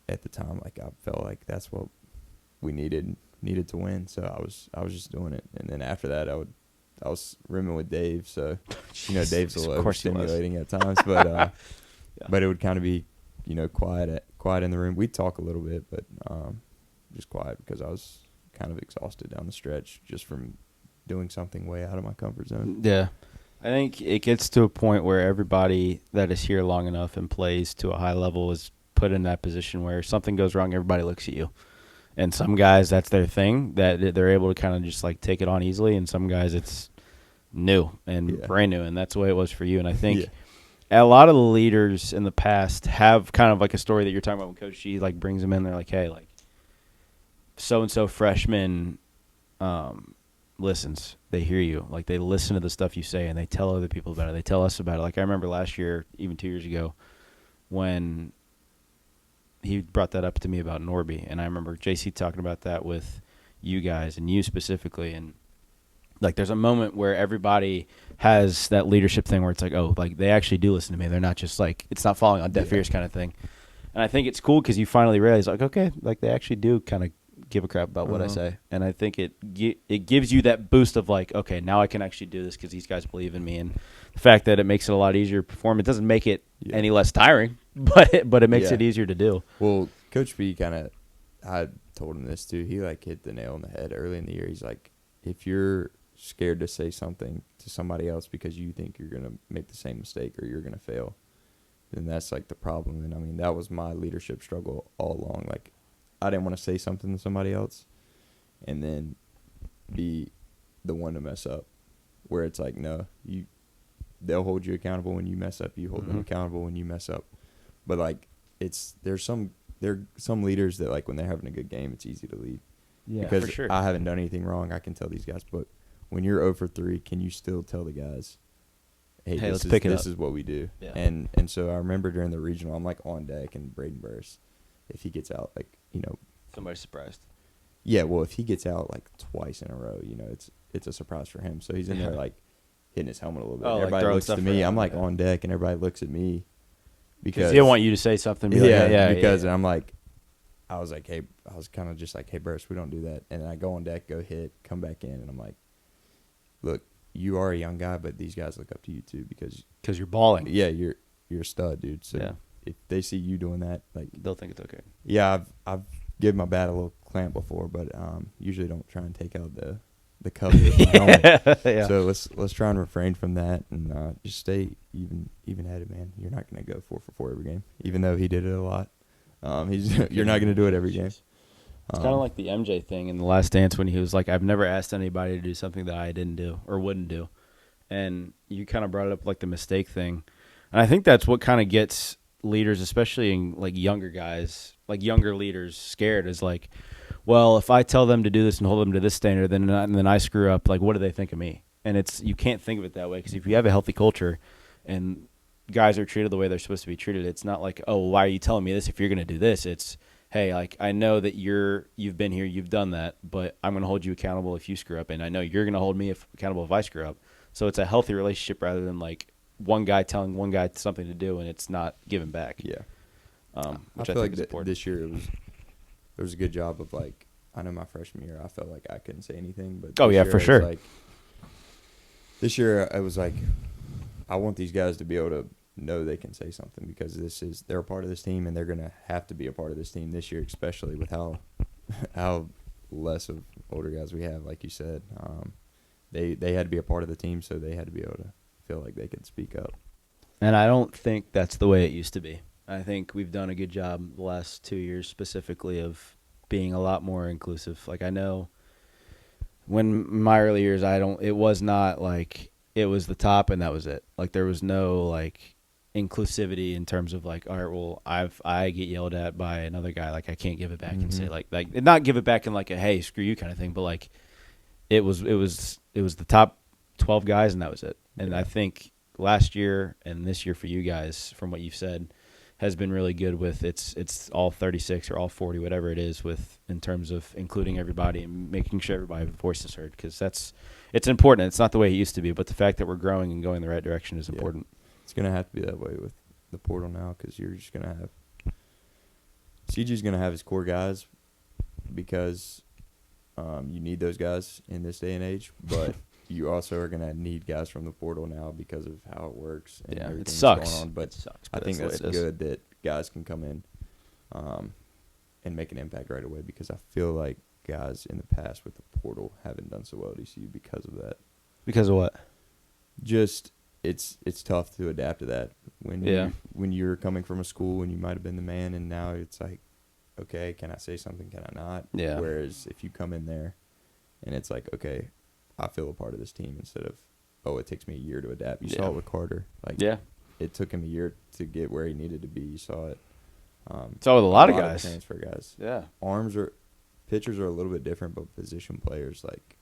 at the time, like, I felt like that's what we needed to win. So I was just doing it, and then after that, I was rooming with Dave, so Dave's a little overstimulating at times, but yeah. But it would kind of be quiet in the room. We'd talk a little bit, but just quiet because I was kind of exhausted down the stretch just from doing something way out of my comfort zone. Yeah. I think it gets to a point where everybody that is here long enough and plays to a high level is put in that position where something goes wrong, everybody looks at you. And some guys, that's their thing, that they're able to kind of just like take it on easily. And some guys, it's new and brand new. And that's the way it was for you. And I think a lot of the leaders in the past have kind of like a story that you're talking about when Coach G like brings them in. They're like, hey, like so-and-so freshman listens. They hear you. Like they listen to the stuff you say and they tell other people about it. They tell us about it. Like I remember last year, even 2 years ago, when he brought that up to me about Norby, and I remember JC talking about that with you guys and you specifically, and like there's a moment where everybody has that leadership thing where it's like, oh, like they actually do listen to me. They're not just like, it's not falling on deaf ears kind of thing. And I think it's cool because you finally realize like, okay, like they actually do kind of give a crap about what I say. And I think it gives you that boost of like, okay, now I can actually do this because these guys believe in me. And the fact that it makes it a lot easier to perform, it doesn't make it any less tiring, but it makes it easier to do. Well, Coach B I told him this too. He like hit the nail on the head early in the year. He's like, if you're scared to say something to somebody else because you think you're going to make the same mistake or you're going to fail, then that's like the problem. And I mean, that was my leadership struggle all along. Like, I didn't want to say something to somebody else and then be the one to mess up, where it's like, no, they'll hold you accountable when you mess up. You hold them accountable when you mess up. But like there are some leaders that like when they're having a good game, it's easy to lead. Yeah, because for sure. I haven't done anything wrong. I can tell these guys, but when you're 0 for 3, can you still tell the guys, hey let's pick it up. This is what we do. Yeah. And so I remember during the regional, I'm like on deck, and Braden Burris, if he gets out, like, somebody's surprised. Yeah, well, if he gets out like twice in a row, it's a surprise for him. So he's in there like hitting his helmet a little bit. Oh, everybody like looks to me. I'm like on deck, and everybody looks at me because he don't want you to say something. Because I'm like, I was kind of just like, hey, Burris, we don't do that. And I go on deck, go hit, come back in, and I'm like, look, you are a young guy, but these guys look up to you too because you're balling. Yeah, you're a stud, dude. So if they see you doing that, like, they'll think it's okay. Yeah, I've given my bat a little clamp before, but usually don't try and take out the cover of my helmet. So let's try and refrain from that and just stay even-headed, man. You're not going to go 4 for 4 every game, even though he did it a lot. You're not going to do it every game. It's kind of like the MJ thing in The Last Dance when he was like, I've never asked anybody to do something that I didn't do or wouldn't do. And you kind of brought it up like the mistake thing. And I think that's what kind of gets leaders, especially in like younger guys, like younger leaders, scared is like, well, if I tell them to do this and hold them to this standard, then I screw up, like what do they think of me? And you can't think of it that way, because if you have a healthy culture and guys are treated the way they're supposed to be treated, it's not like, oh, why are you telling me this if you're going to do this? It's, hey, like I know that you've been here, you've done that, but I'm going to hold you accountable if you screw up, and I know you're going to hold me accountable if I screw up. So it's a healthy relationship rather than like one guy telling one guy something to do and it's not given back. Yeah. Which I feel like is important. this year there was a good job of like, I know my freshman year I felt like I couldn't say anything, but for sure. Like, this year I was like, I want these guys to be able to know they can say something because they're a part of this team and they're gonna have to be a part of this team this year, especially with how less of older guys we have, like you said. They had to be a part of the team, so they had to be able to feel like they could speak up. And I don't think that's the way it used to be. I think we've done a good job the last 2 years specifically of being a lot more inclusive. Like I know when my early years, it was not like it was the top and that was it. Like there was no like inclusivity in terms of like, all right, well, I get yelled at by another guy, like I can't give it back and say like not give it back in like a hey screw you kind of thing, but like it was the top 12 guys and that was it. And I think last year and this year for you guys, from what you've said, has been really good with it's all 36 or all 40, whatever it is, with in terms of including everybody and making sure everybody's voice is heard, because it's important. It's not the way it used to be, but the fact that we're growing and going the right direction is important. It's going to have to be that way with the portal now, because you're just going to have CG's going to have his core guys because you need those guys in this day and age, but you also are going to need guys from the portal now because of how it works and everything it that's sucks. going on. But I think that's that's good that guys can come in and make an impact right away, because I feel like guys in the past with the portal haven't done so well at ECU because of that. Because of what? Just it's tough to adapt to that when you're coming from a school and you might have been the man, and now it's like, okay, can I say something? Can I not? Yeah. Whereas if you come in there and it's like, okay, I feel a part of this team, instead of, oh, it takes me a year to adapt. You saw it with Carter. Like, it took him a year to get where he needed to be. You saw it. So with a lot of guys. Transfer guys. Yeah. Pitchers are a little bit different, but position players, like,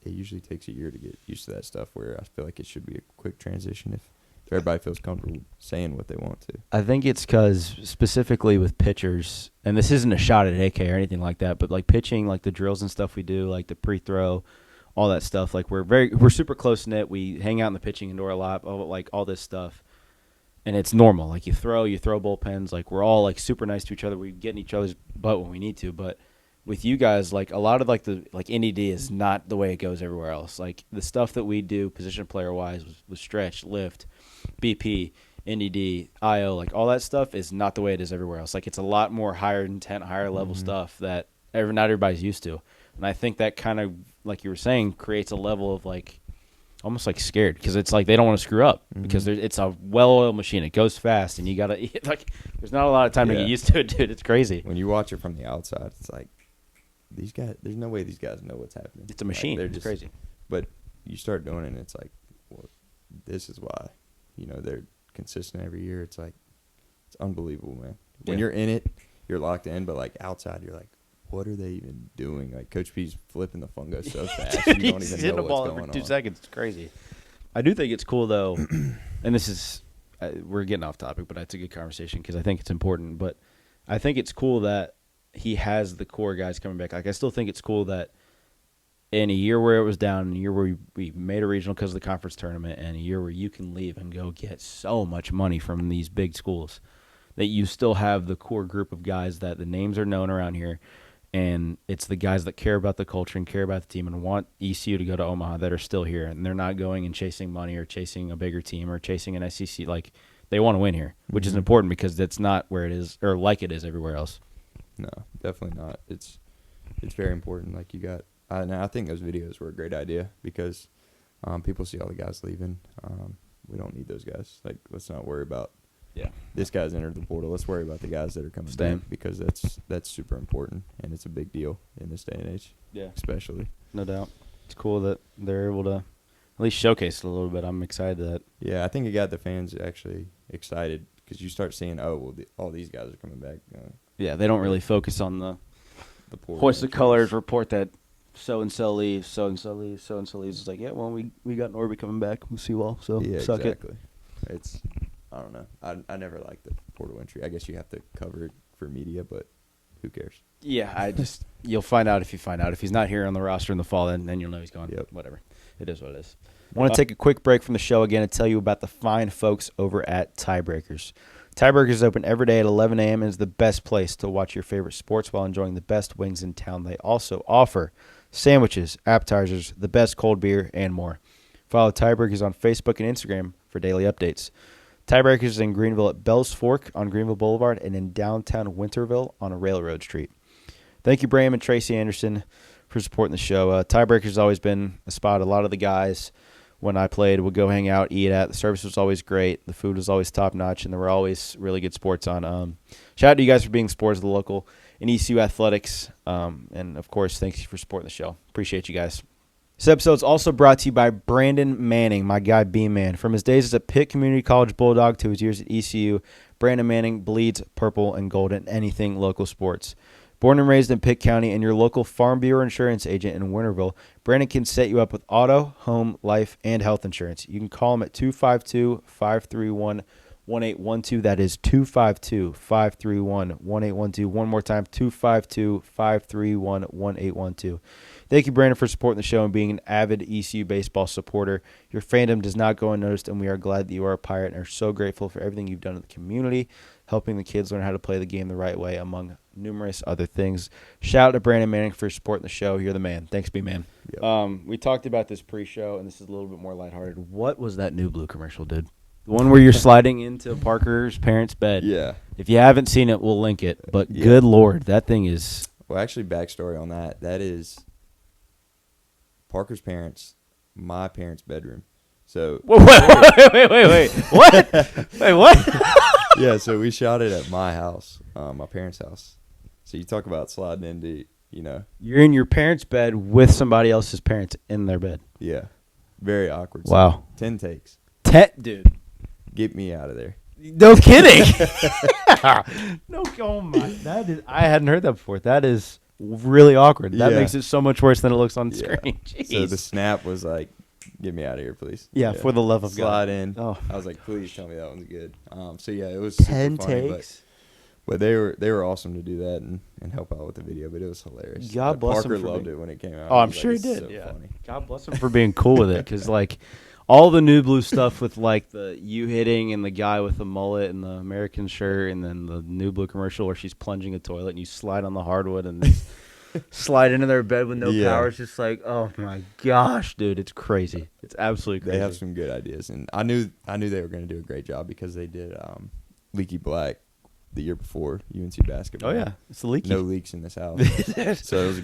it usually takes a year to get used to that stuff, where I feel like it should be a quick transition if everybody feels comfortable saying what they want to. I think it's because specifically with pitchers, and this isn't a shot at AK or anything like that, but like pitching, like the drills and stuff we do, like the pre-throw, all that stuff, like we're super close-knit. We hang out in the pitching indoor a lot, like all this stuff. And it's normal. Like you throw bullpens. Like we're all like super nice to each other. We get in each other's butt when we need to. But with you guys, like a lot of like the NED is not the way it goes everywhere else. Like the stuff that we do position player wise with stretch, lift, BP, NED, IO, like all that stuff is not the way it is everywhere else. Like it's a lot more higher intent, higher level stuff that not everybody's used to. And I think that kind of, like you were saying, creates a level of like almost like scared, because it's like they don't want to screw up because it's a well-oiled machine. It goes fast, and you got to like there's not a lot of time to get used to it, dude. It's crazy. When you watch it from the outside, it's like these guys, there's no way these guys know what's happening. It's a machine. Like, it's crazy. But you start doing it, and it's like, well, this is why, they're consistent every year. It's like, it's unbelievable, man. When you're in it, you're locked in, but like outside, you're like, what are they even doing? Like Coach P's flipping the fungo so fast, Dude, you don't even know the ball what's going every 2 on. seconds. It's crazy. I do think it's cool though, and this is we're getting off topic, but it's a good conversation because I think it's important. But I think it's cool that he has the core guys coming back. Like I still think it's cool that in a year where it was down, in a year where we made a regional because of the conference tournament, and a year where you can leave and go get so much money from these big schools, that you still have the core group of guys that the names are known around here. And it's the guys that care about the culture and care about the team and want ECU to go to Omaha that are still here. And they're not going and chasing money or chasing a bigger team or chasing an SEC. Like, they want to win here, which is important because that's not where it is or like it is everywhere else. No, definitely not. It's very important. Like, you got and I think those videos were a great idea because people see all the guys leaving. We don't need those guys. Like, let's not worry about this guy's entered the portal. Let's worry about the guys that are coming back, because that's super important, and it's a big deal in this day and age. Yeah, especially. No doubt. It's cool that they're able to at least showcase it a little bit. I'm excited that. Yeah, I think it got the fans actually excited because you start seeing, all these guys are coming back. Yeah, they don't really focus on the portal hoist the colors report that so-and-so leaves, so-and-so leaves, so-and-so leaves. It's like, yeah, well, we got Norby coming back. We'll see you all, so suck exactly. It's... I don't know. I never liked the portal entry. I guess you have to cover it for media, but who cares? Yeah, you'll find out if you find out. If he's not here on the roster in the fall, then you'll know he's gone. Yep. Whatever. It is what it is. I want to take a quick break from the show again and tell you about the fine folks over at Tiebreakers. Tiebreakers is open every day at 11 a.m. and is the best place to watch your favorite sports while enjoying the best wings in town. They also offer sandwiches, appetizers, the best cold beer, and more. Follow Tiebreakers on Facebook and Instagram for daily updates. Tiebreakers is in Greenville at Bells Fork on Greenville Boulevard and in downtown Winterville on Railroad Street. Thank you, Bram and Tracy Anderson, for supporting the show. Tiebreakers has always been a spot a lot of the guys when I played would go hang out, eat at. The service was always great. The food was always top-notch, and there were always really good sports on. Shout out to you guys for being supporters of the local and ECU athletics. And, of course, thanks for supporting the show. Appreciate you guys. This episode is also brought to you by Brandon Manning, my guy B-Man. From his days as a Pitt Community College Bulldog to his years at ECU, Brandon Manning bleeds purple and gold in anything local sports. Born and raised in Pitt County and your local Farm Bureau insurance agent in Winterville, Brandon can set you up with auto, home, life, and health insurance. You can call him at 252-531-1812. That is 252-531-1812. One more time, 252-531-1812. Thank you, Brandon, for supporting the show and being an avid ECU baseball supporter. Your fandom does not go unnoticed, and we are glad that you are a Pirate and are so grateful for everything you've done in the community, helping the kids learn how to play the game the right way, among numerous other things. Shout out to Brandon Manning for supporting the show. You're the man. Thanks, B-Man. Yep. We talked about this pre-show, and this is a little bit more lighthearted. What was that New Blue commercial, dude? The one where you're sliding into Parker's parents' bed. Yeah. If you haven't seen it, we'll link it. But good Lord, that thing is... Well, actually, backstory on that. That is Parker's parents, my parents' bedroom. So wait. What? Wait, what? Yeah, so we shot it at my house, my parents' house. So you talk about sliding into, You're in your parents' bed with somebody else's parents in their bed. Yeah. Very awkward. Wow. 10 takes. Dude. Get me out of there. No kidding. No, oh my. I hadn't heard that before. That is really awkward. That makes it so much worse than it looks on screen. Jeez. So the snap was like, get me out of here, please. Yeah, for the love of God. Slide in. Oh. I was like, please tell me that one's good. So yeah, it was 10 super funny, takes. But they were awesome to do that and help out with the video, but it was hilarious. God bless Parker him. loved it when it came out. Oh, I'm sure he did. So yeah. funny. God bless him for being cool with it, because all the New Blue stuff with the you hitting and the guy with the mullet and the American shirt, and then the New Blue commercial where she's plunging a toilet and you slide on the hardwood and slide into their bed with no power. It's just like, oh my gosh, dude, it's crazy. It's absolutely crazy. They have some good ideas, and I knew they were going to do a great job because they did Leaky Black the year before, UNC basketball. Oh yeah, it's leaky. No leaks in this house. So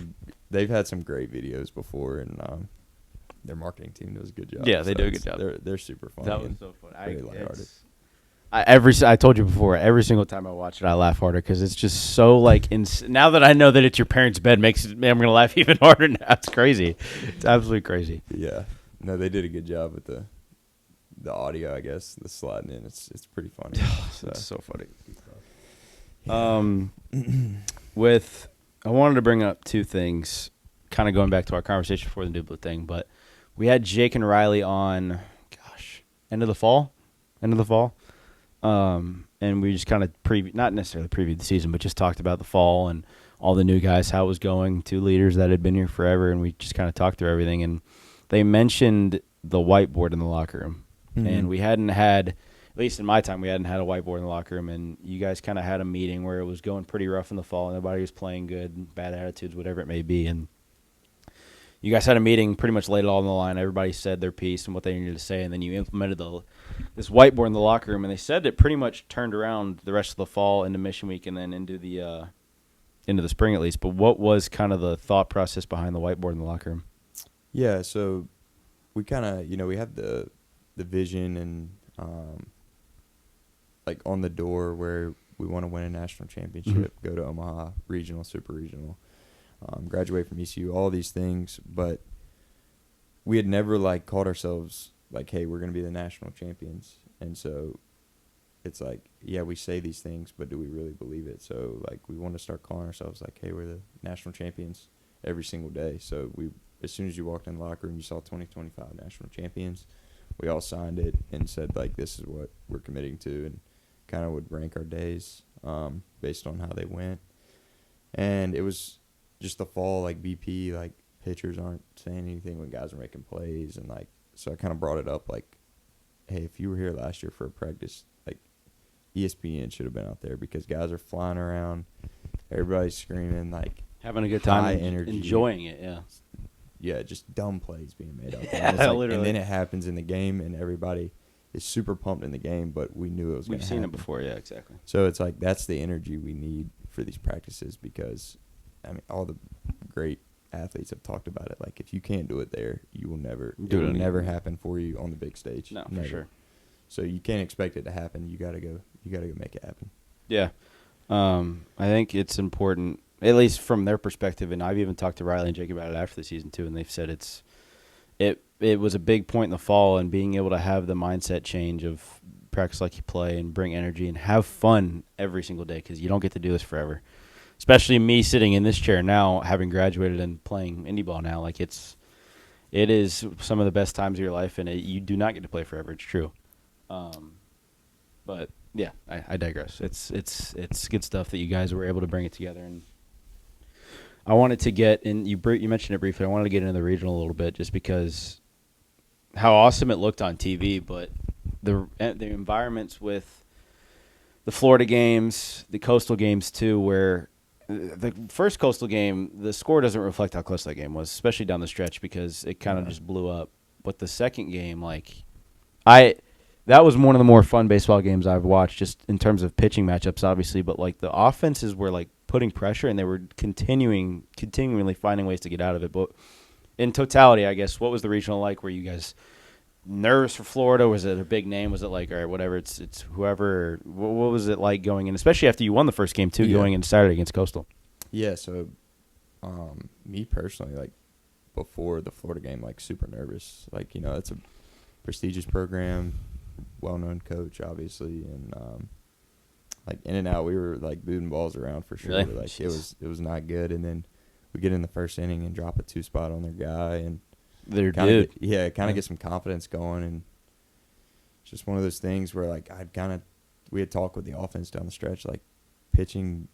they've had some great videos before, and their marketing team does a good job. Yeah, they do a good job. They're super funny. That was so funny. Very lighthearted. I told you before, every single time I watch it, I laugh harder because it's just so now that I know that it's your parents' bed, I'm gonna laugh even harder now. It's crazy. It's absolutely crazy. Yeah. No, they did a good job with the audio, I guess, the sliding in. It's pretty funny. It's so funny. Yeah. I wanted to bring up two things, kind of going back to our conversation before the New Blue thing, but we had Jake and Riley on, end of the fall. And we just kind of not necessarily previewed the season, but just talked about the fall and all the new guys, how it was going, two leaders that had been here forever, and we just kind of talked through everything. And they mentioned the whiteboard in the locker room. Mm-hmm. And we hadn't had, at least in my time, we hadn't had a whiteboard in the locker room, and you guys kind of had a meeting where it was going pretty rough in the fall. Nobody was playing good, bad attitudes, whatever it may be. And you guys had a meeting, pretty much laid it all on the line. Everybody said their piece and what they needed to say, and then you implemented this whiteboard in the locker room. And they said it pretty much turned around the rest of the fall into Mission Week and then into the spring at least. But what was kind of the thought process behind the whiteboard in the locker room? Yeah, so we kind of, we have the vision and on the door where we want to win a national championship, go to Omaha, regional, super regional. Graduate from ECU, all these things, but we had never called ourselves hey, we're going to be the national champions. And so it's we say these things, but do we really believe it? So we want to start calling ourselves hey, we're the national champions every single day. So as soon as you walked in the locker room, you saw 2025 national champions. We all signed it and said this is what we're committing to, and kind of would rank our days based on how they went. And it was just the fall, like BP, like pitchers aren't saying anything when guys are making plays. And like, so I kind of brought it up like, hey, if you were here last year for a practice, like ESPN should have been out there because guys are flying around. Everybody's screaming, like having a good time, high energy, enjoying it. Yeah. Yeah, just dumb plays being made out there. Yeah, and, like, literally. And then it happens in the game, and everybody is super pumped in the game, but we knew it was going to happen. We've seen it before, yeah, exactly. So it's like that's the energy we need for these practices because, I mean, all the great athletes have talked about it. Like, if you can't do it there, you will never – it will never happen for you on the big stage. No, never. for sure. So you can't expect it to happen. You got to go make it happen. Yeah. I think it's important, at least from their perspective, and I've even talked to Riley and Jake about it after the season too, and they've said it was a big point in the fall, and being able to have the mindset change of practice like you play and bring energy and have fun every single day because you don't get to do this forever. Especially me sitting in this chair now, having graduated and playing indie ball now, like it is some of the best times of your life, and you do not get to play forever. It's true. But yeah, I digress. It's good stuff that you guys were able to bring it together, and I wanted to get in. You mentioned it briefly. I wanted to get into the regional a little bit, just because how awesome it looked on TV, but the environments with the Florida games, the Coastal games too, where the first Coastal game, the score doesn't reflect how close that game was, especially down the stretch because it kind of just blew up. But the second game, that was one of the more fun baseball games I've watched, just in terms of pitching matchups, obviously. But like the offenses were like putting pressure, and they were continually finding ways to get out of it. But in totality, I guess, what was the regional like? Were you guys nervous for Florida? Was it a big name? Was it like, all right, whatever, it's whoever? What was it like going in, especially after you won the first game too, going into Saturday against Coastal? Yeah. So, me personally, like before the Florida game, like super nervous. Like, you know, it's a prestigious program. Well-known coach, obviously, and like in and out, we were like booting balls around for sure. Really? Like Jeez. it was not good. And then we get in the first inning and drop a 2-spot on their guy, and get some confidence going. And it's just one of those things where like we had talked with the offense down the stretch, like pitching.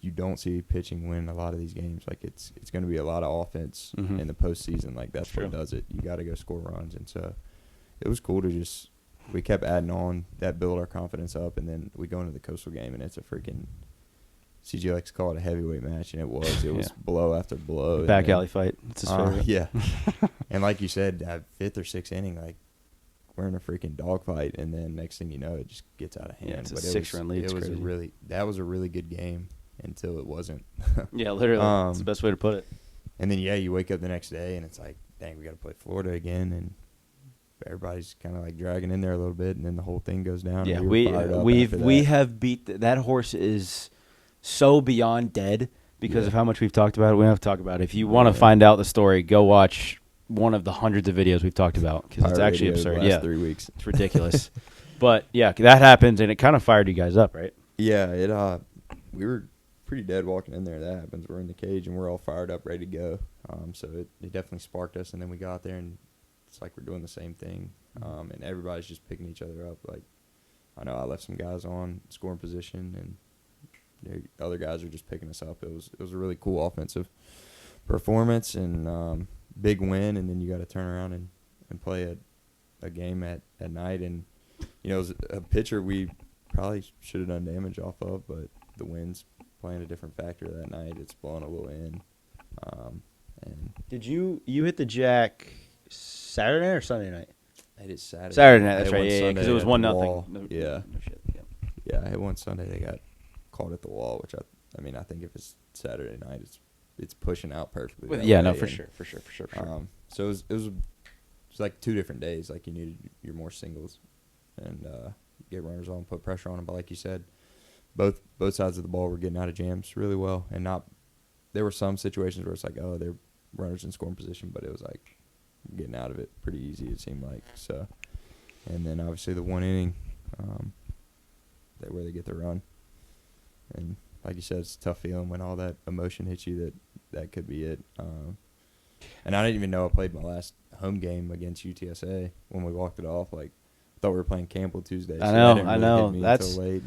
You don't see pitching win a lot of these games. Like it's going to be a lot of offense in the postseason. Like that's what does it. You got to go score runs, and so it was cool to just. We kept adding on. That built our confidence up, and then we go into the Coastal game, and it's a freaking CG likes to call it a heavyweight match, and it was. It was blow after blow. Back alley fight. It's his favorite. Yeah. And like you said, that 5th or 6th inning, like we're in a freaking dogfight, and then next thing you know, it just gets out of hand. Yeah, it's a 6-run lead. It was that was a really good game until it wasn't. Yeah, literally. That's the best way to put it. And then you wake up the next day, and it's like, dang, we got to play Florida again, and everybody's kind of like dragging in there a little bit, and then the whole thing goes down. Yeah, we have beat that horse is so beyond dead because of how much we've talked about it. We don't have to talk about it. If you want to find out the story, go watch one of the hundreds of videos we've talked about because it's actually absurd. Last 3 weeks, it's ridiculous. But yeah, that happens, and it kind of fired you guys up, right? Yeah, we were pretty dead walking in there. That happens. We're in the cage, and we're all fired up, ready to go. So it definitely sparked us, and then we got there and. It's like we're doing the same thing, and everybody's just picking each other up. Like, I know I left some guys on scoring position, and other guys are just picking us up. It was a really cool offensive performance and big win, and then you got to turn around and play a game at night. And, you know, it was a pitcher we probably should have done damage off of, but the wind's playing a different factor that night. It's blowing a little in. And did you hit the jack Saturday night or Sunday night? I hit Saturday. Saturday night, that's right. Yeah, because it was 1-0. No shit. Yeah, I hit one Sunday. They got called at the wall, which I mean, I think if it's Saturday night, it's pushing out perfectly. Yeah, no, for sure. So it was like 2 different days. Like you needed your more singles and get runners on, put pressure on them. But like you said, both sides of the ball were getting out of jams really well, and there were some situations where it's like, oh, they're runners in scoring position, but it was like. Getting out of it pretty easy, it seemed like. So, and then obviously the 1 inning, where they get the run, and like you said, it's a tough feeling when all that emotion hits you. That could be it. And I didn't even know I played my last home game against UTSA when we walked it off. Like, I thought we were playing Campbell Tuesday. So I know. That's late.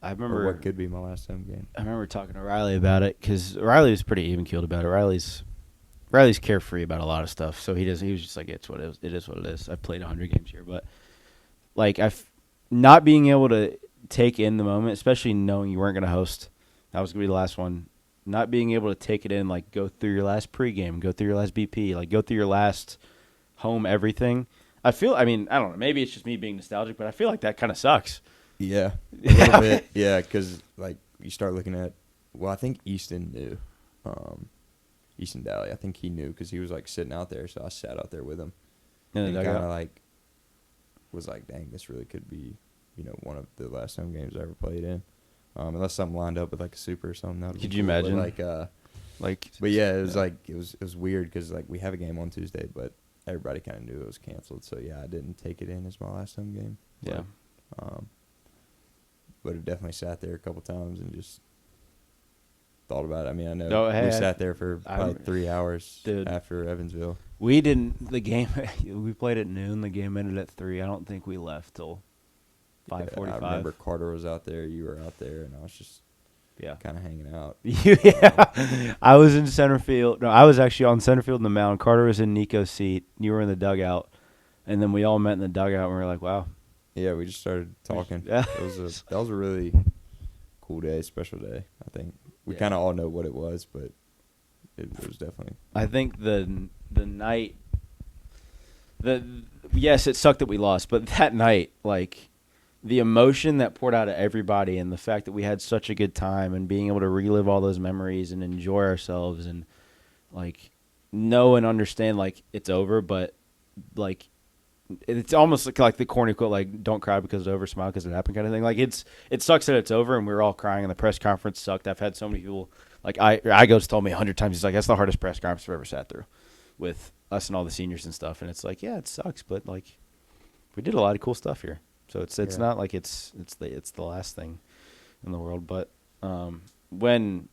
I remember what could be my last home game. I remember talking to Riley about it because Riley was pretty even keeled about it. Riley's carefree about a lot of stuff, so he was just like, it's what it is. It is what it is. I've played 100 games here, but like not being able to take in the moment, especially knowing you weren't going to host. That was going to be the last one. Not being able to take it in, like go through your last pregame, go through your last BP, like go through your last home everything. I don't know. Maybe it's just me being nostalgic, but I feel like that kind of sucks. Yeah, a little bit. Yeah, because like you start looking at, I think Easton knew. Easton Daly, I think he knew because he was like sitting out there, so I sat out there with him. And kind of like was like, dang, this really could be, one of the last home games I ever played in. Unless something lined up with like a super or something. Could you imagine? But yeah, it was like it was weird because like we have a game on Tuesday, but everybody kind of knew it was canceled. So yeah, I didn't take it in as my last home game. Yeah. But it definitely sat there a couple times and just thought about it. I mean, I know we sat there for probably 3 hours after Evansville. We didn't. The game we played at noon. The game ended at 3. I don't think we left till 5:45. I remember Carter was out there, you were out there, and I was just kind of hanging out. Yeah. I was in center field. No, I was actually on center field in the mound. Carter was in Nico's seat. You were in the dugout. And then we all met in the dugout, and we were like, wow. Yeah, we just started talking. Yeah. That was a really cool day, special day, I think. We kind of all know what it was, but it was definitely. I think the night, yes, it sucked that we lost, but that night, like, the emotion that poured out of everybody and the fact that we had such a good time and being able to relive all those memories and enjoy ourselves and, like, know and understand, like, it's over, but, like, it's almost like the corny quote, like, don't cry because it's over, smile because it happened kind of thing. Like, it sucks that it's over, and we were all crying, and the press conference sucked. I've had so many people, like, Igo's told me 100 times, he's like, that's the hardest press conference I've ever sat through with us and all the seniors and stuff. And it's like, yeah, it sucks, but, like, we did a lot of cool stuff here. So it's not like it's the last thing in the world. But when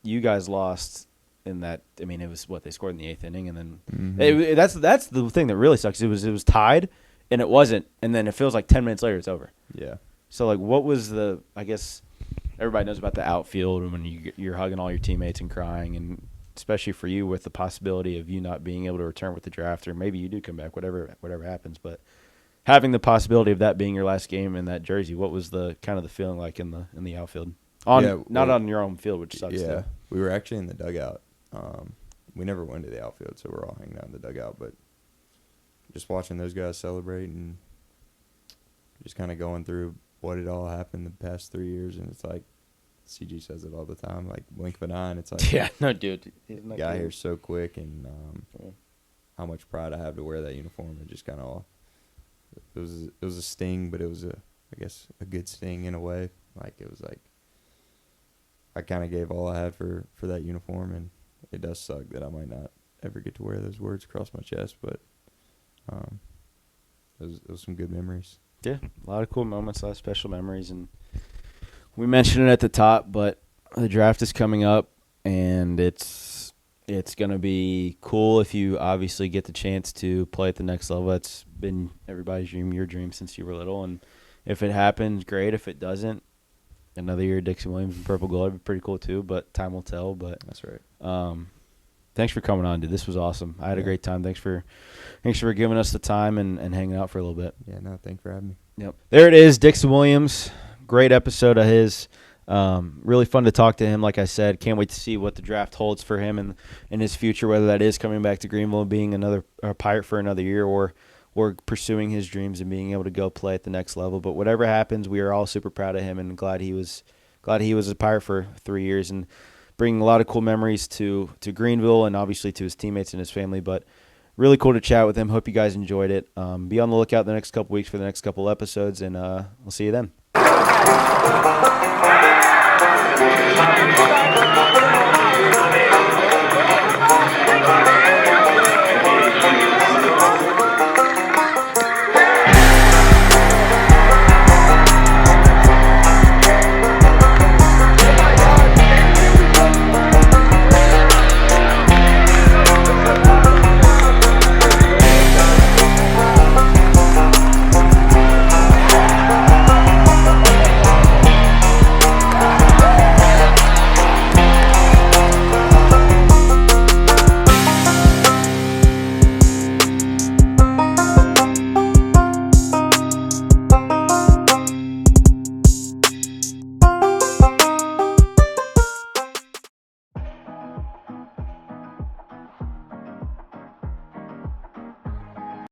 you guys lost in that, I mean, it was they scored in the 8th inning, and then that's the thing that really sucks. It was tied, and it wasn't, and then it feels like 10 minutes later it's over. Yeah. So like, what was I guess everybody knows about the outfield when you're hugging all your teammates and crying, and especially for you with the possibility of you not being able to return with the draft, or maybe you do come back, whatever happens, but. Having the possibility of that being your last game in that jersey, what was the kind of the feeling like in the outfield? Not on your own field, which sucks. Yeah, we were actually in the dugout. We never went to the outfield, so we're all hanging out in the dugout. But just watching those guys celebrate and just kind of going through what had all happened the past 3 years, and it's like CG says it all the time, like blink of an eye, and it's like dude, got here so quick, and how much pride I have to wear that uniform, and just kind of all. It was a sting, but it was I guess a good sting in a way. Like it was like I kind of gave all I had for that uniform, and it does suck that I might not ever get to wear those words across my chest. But it was some good memories. Yeah, a lot of cool moments, a lot of special memories, and we mentioned it at the top, but the draft is coming up, and it's going to be cool if you obviously get the chance to play at the next level. That's been everybody's dream, your dream since you were little. And if it happens, great. If it doesn't, another year Dixon Williams and Purple Gold would be pretty cool too, but time will tell. But that's right. Thanks for coming on, dude. This was awesome. I had a great time. Thanks for giving us the time and hanging out for a little bit. Yeah, no, thanks for having me. Yep. There it is, Dixon Williams. Great episode of his. Really fun to talk to him. Like I said, can't wait to see what the draft holds for him and in his future, whether that is coming back to Greenville and being another Pirate for another year or pursuing his dreams and being able to go play at the next level. But whatever happens, we are all super proud of him and glad he was a Pirate for 3 years and bringing a lot of cool memories to Greenville and obviously to his teammates and his family. But really cool to chat with him. Hope you guys enjoyed it. Be on the lookout the next couple weeks for the next couple episodes, and we'll see you then.